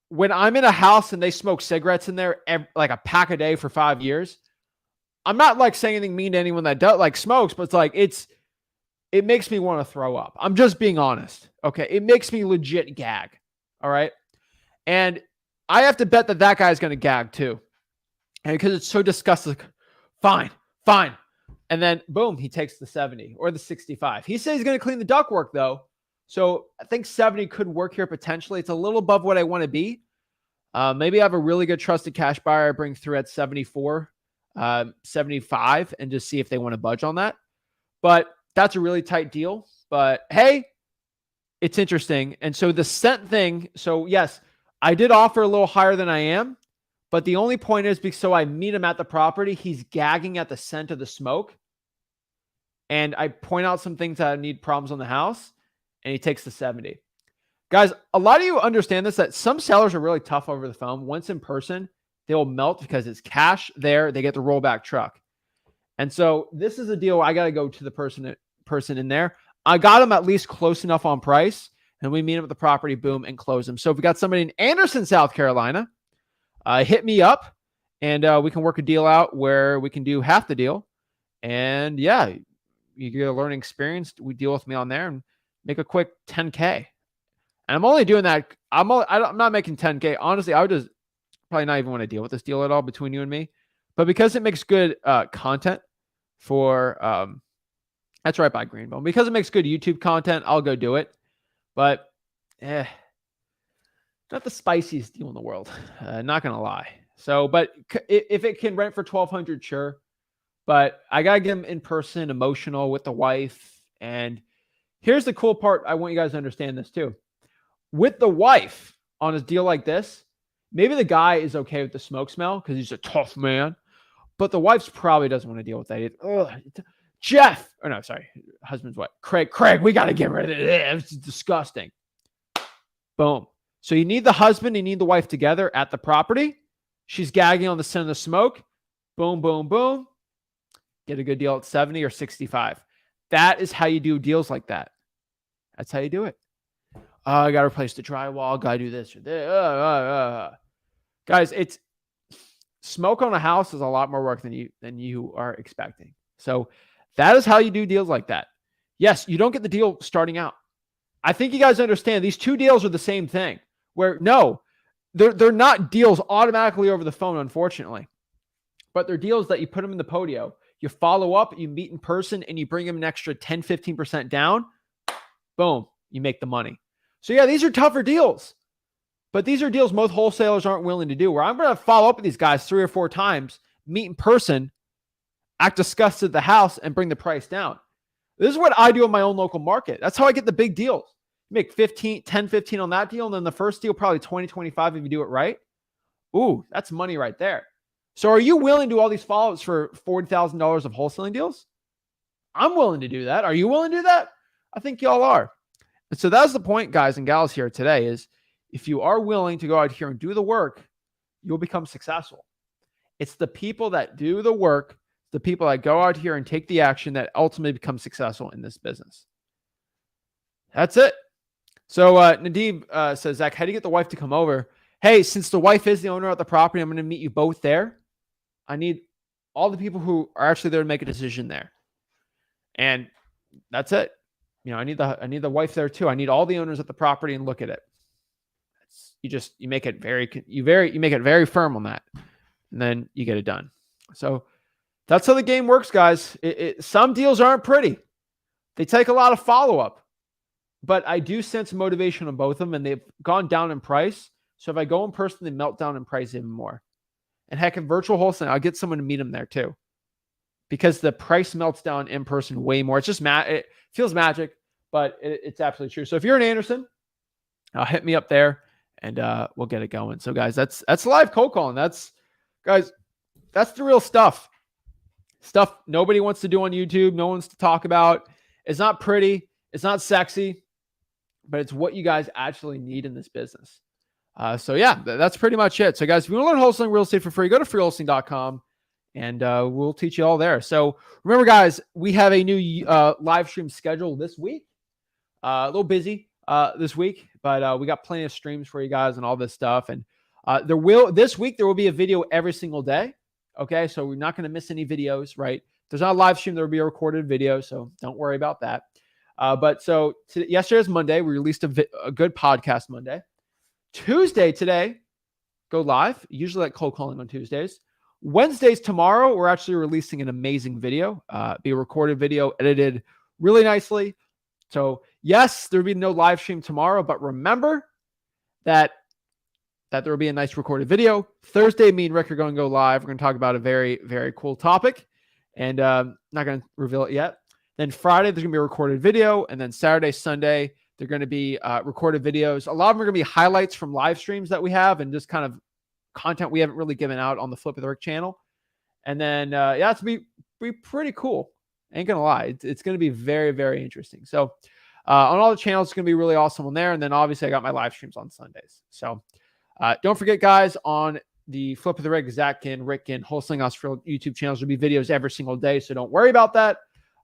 when I'm in a house and they smoke cigarettes in there, like a pack a day for 5 years, I'm not like saying anything mean to anyone that does like smokes, but it's like, it makes me want to throw up. I'm just being honest. Okay. It makes me legit gag. All right. And I have to bet that guy's going to gag too. And because it's so disgusting. Fine. And then boom, he takes the 70 or the 65. He says he's going to clean the ductwork though. So I think 70 could work here potentially. It's a little above what I want to be. Maybe I have a really good trusted cash buyer I bring through at 74, 75 and just see if they want to budge on that. But that's a really tight deal. But hey, it's interesting. And so the scent thing. So yes, I did offer a little higher than I am. But the only point is because so I meet him at the property, he's gagging at the scent of the smoke. And I point out some things that need problems on the house, and he takes the 70. Guys, a lot of you understand this, that some sellers are really tough over the phone. Once in person, they'll melt because it's cash there. They get the rollback truck. And so this is a deal I got to go to the person in there. I got him at least close enough on price, and we meet him at the property, boom, and close him. So if we got somebody in Anderson, South Carolina, hit me up and we can work a deal out where we can do half the deal. And yeah, you get a learning experience. We deal with me on there and make a quick 10K. And I'm only doing that. I'm not making 10K. Honestly, I would just probably not even want to deal with this deal at all between you and me. But because it makes good content for, that's right by Greenville. Because it makes good YouTube content, I'll go do it. But not the spiciest deal in the world. Not going to lie. So, but if it can rent for $1,200, sure. But I got to get him in person, emotional with the wife. And here's the cool part. I want you guys to understand this too. With the wife on a deal like this, maybe the guy is okay with the smoke smell because he's a tough man. But the wife's probably doesn't want to deal with that. Jeff, or no, sorry, husband's what? Craig, we got to get rid of it. It's disgusting. Boom. So you need the husband, you need the wife together at the property. She's gagging on the scent of the smoke. Boom, boom, boom. Get a good deal at 70 or 65. That is how you do deals like that. That's how you do it. I got to replace the drywall. Got to do this or this. Guys, it's smoke on a house is a lot more work than you are expecting. So that is how you do deals like that. Yes, you don't get the deal starting out. I think you guys understand these two deals are the same thing. Where no, they're not deals automatically over the phone, unfortunately. But they're deals that you put them in the podio. You follow up, you meet in person, and you bring them an extra 10, 15% down. Boom, you make the money. So yeah, these are tougher deals. But these are deals most wholesalers aren't willing to do, where I'm going to follow up with these guys 3 or 4 times, meet in person, act disgusted at the house, and bring the price down. This is what I do in my own local market. That's how I get the big deals. You make 10, 15 on that deal, and then the first deal, probably 20, 25 if you do it right. Ooh, that's money right there. So are you willing to do all these follow-ups for $40,000 of wholesaling deals? I'm willing to do that. Are you willing to do that? I think y'all are. And so that's the point, guys and gals, here today is if you are willing to go out here and do the work, you'll become successful. It's the people that do the work, the people that go out here and take the action that ultimately become successful in this business. That's it. So Nadeem says, Zach, how do you get the wife to come over? Hey, since the wife is the owner of the property, I'm going to meet you both there. I need all the people who are actually there to make a decision there. And that's it. You know, I need the wife there too. I need all the owners at the property and look at it. You make it very firm on that. And then you get it done. So that's how the game works, guys. Some deals aren't pretty. They take a lot of follow-up. But I do sense motivation on both of them, and they've gone down in price. So if I go in person, they melt down in price even more. And heck, in virtual wholesaling, I'll get someone to meet them there too. Because the price melts down in person way more. It's just it feels magic, but it's absolutely true. So if you're in Anderson, hit me up there, and we'll get it going. So guys, that's live cold calling. That's the real stuff. Stuff nobody wants to do on YouTube. No one wants to talk about. It's not pretty. It's not sexy, but it's what you guys actually need in this business. So yeah, that's pretty much it. So guys, if you want to learn wholesaling real estate for free, go to freewholesaling.com and we'll teach you all there. So remember guys, we have a new live stream schedule this week. A little busy this week, but we got plenty of streams for you guys and all this stuff. And this week, there will be a video every single day. Okay. So we're not going to miss any videos, right? If there's not a live stream, there will be a recorded video. So don't worry about that. But so yesterday is Monday. We released a good podcast Monday. Tuesday today, go live. Usually like cold calling on Tuesdays. Wednesdays tomorrow, we're actually releasing an amazing video. Be a recorded video, edited really nicely. So yes, there'll be no live stream tomorrow, but remember that there will be a nice recorded video. Thursday, me and Rick are going to go live. We're going to talk about a very, very cool topic, and not going to reveal it yet. Then Friday, there's going to be a recorded video, and then Saturday, Sunday, they're going to be recorded videos. A lot of them are going to be highlights from live streams that we have and just kind of content we haven't really given out on the Flip with Rick channel. And then, yeah, it's going to be pretty cool. Ain't going to lie. It's going to be very, very interesting. So on all the channels, it's going to be really awesome on there. And then obviously I got my live streams on Sundays. So don't forget, guys, on the Flip with the Rick, Zach Ginn, Rick Ginn, Wholesaling Australia YouTube channels, will be videos every single day. So don't worry about that.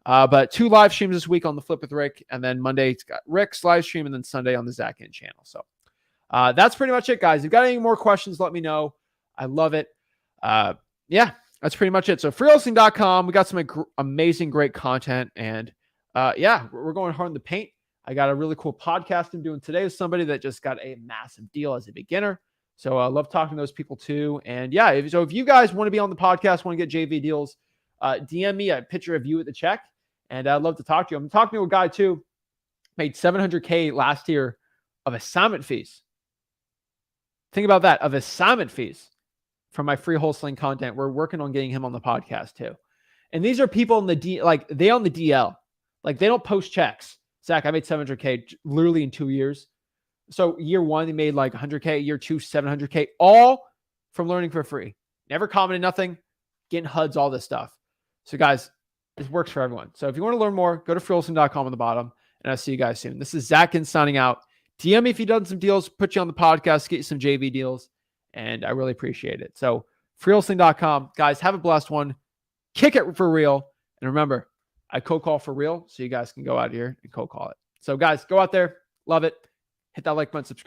But 2 live streams this week on the Flip with Rick, and then Monday it's got Rick's live stream, and then Sunday on the Zach Ginn channel. So that's pretty much it, guys. If you've got any more questions, let me know. I love it. Yeah, that's pretty much it. So freewholesaling.com, we got some amazing, great content, and yeah, we're going hard in the paint. I got a really cool podcast I'm doing today with somebody that just got a massive deal as a beginner. So I love talking to those people too. And yeah, if you guys want to be on the podcast, want to get JV deals, DM me a picture of you at the check, and I'd love to talk to you. I'm talking to a guy too, made $700K last year of assignment fees. Think about that, of assignment fees from my free wholesaling content. We're working on getting him on the podcast too. And these are people in the they own the DL. Like, they don't post checks. Zach, I made $700K literally in 2 years. So year 1, they made like $100K. Year 2, $700K, all from learning for free. Never commented nothing, getting HUDs, all this stuff. So guys, It works for everyone. So if you want to learn more, go to freewholesaling.com on the bottom, and I'll see you guys soon. This is Zach Ginn signing out. DM me if you've done some deals, put you on the podcast, get you some JV deals, and I really appreciate it. So freewholesaling.com. Guys, have a blessed one. Kick it for real. And remember, I cold call for real, so you guys can go out here and cold call it. So guys, go out there. Love it. Hit that like button, subscribe.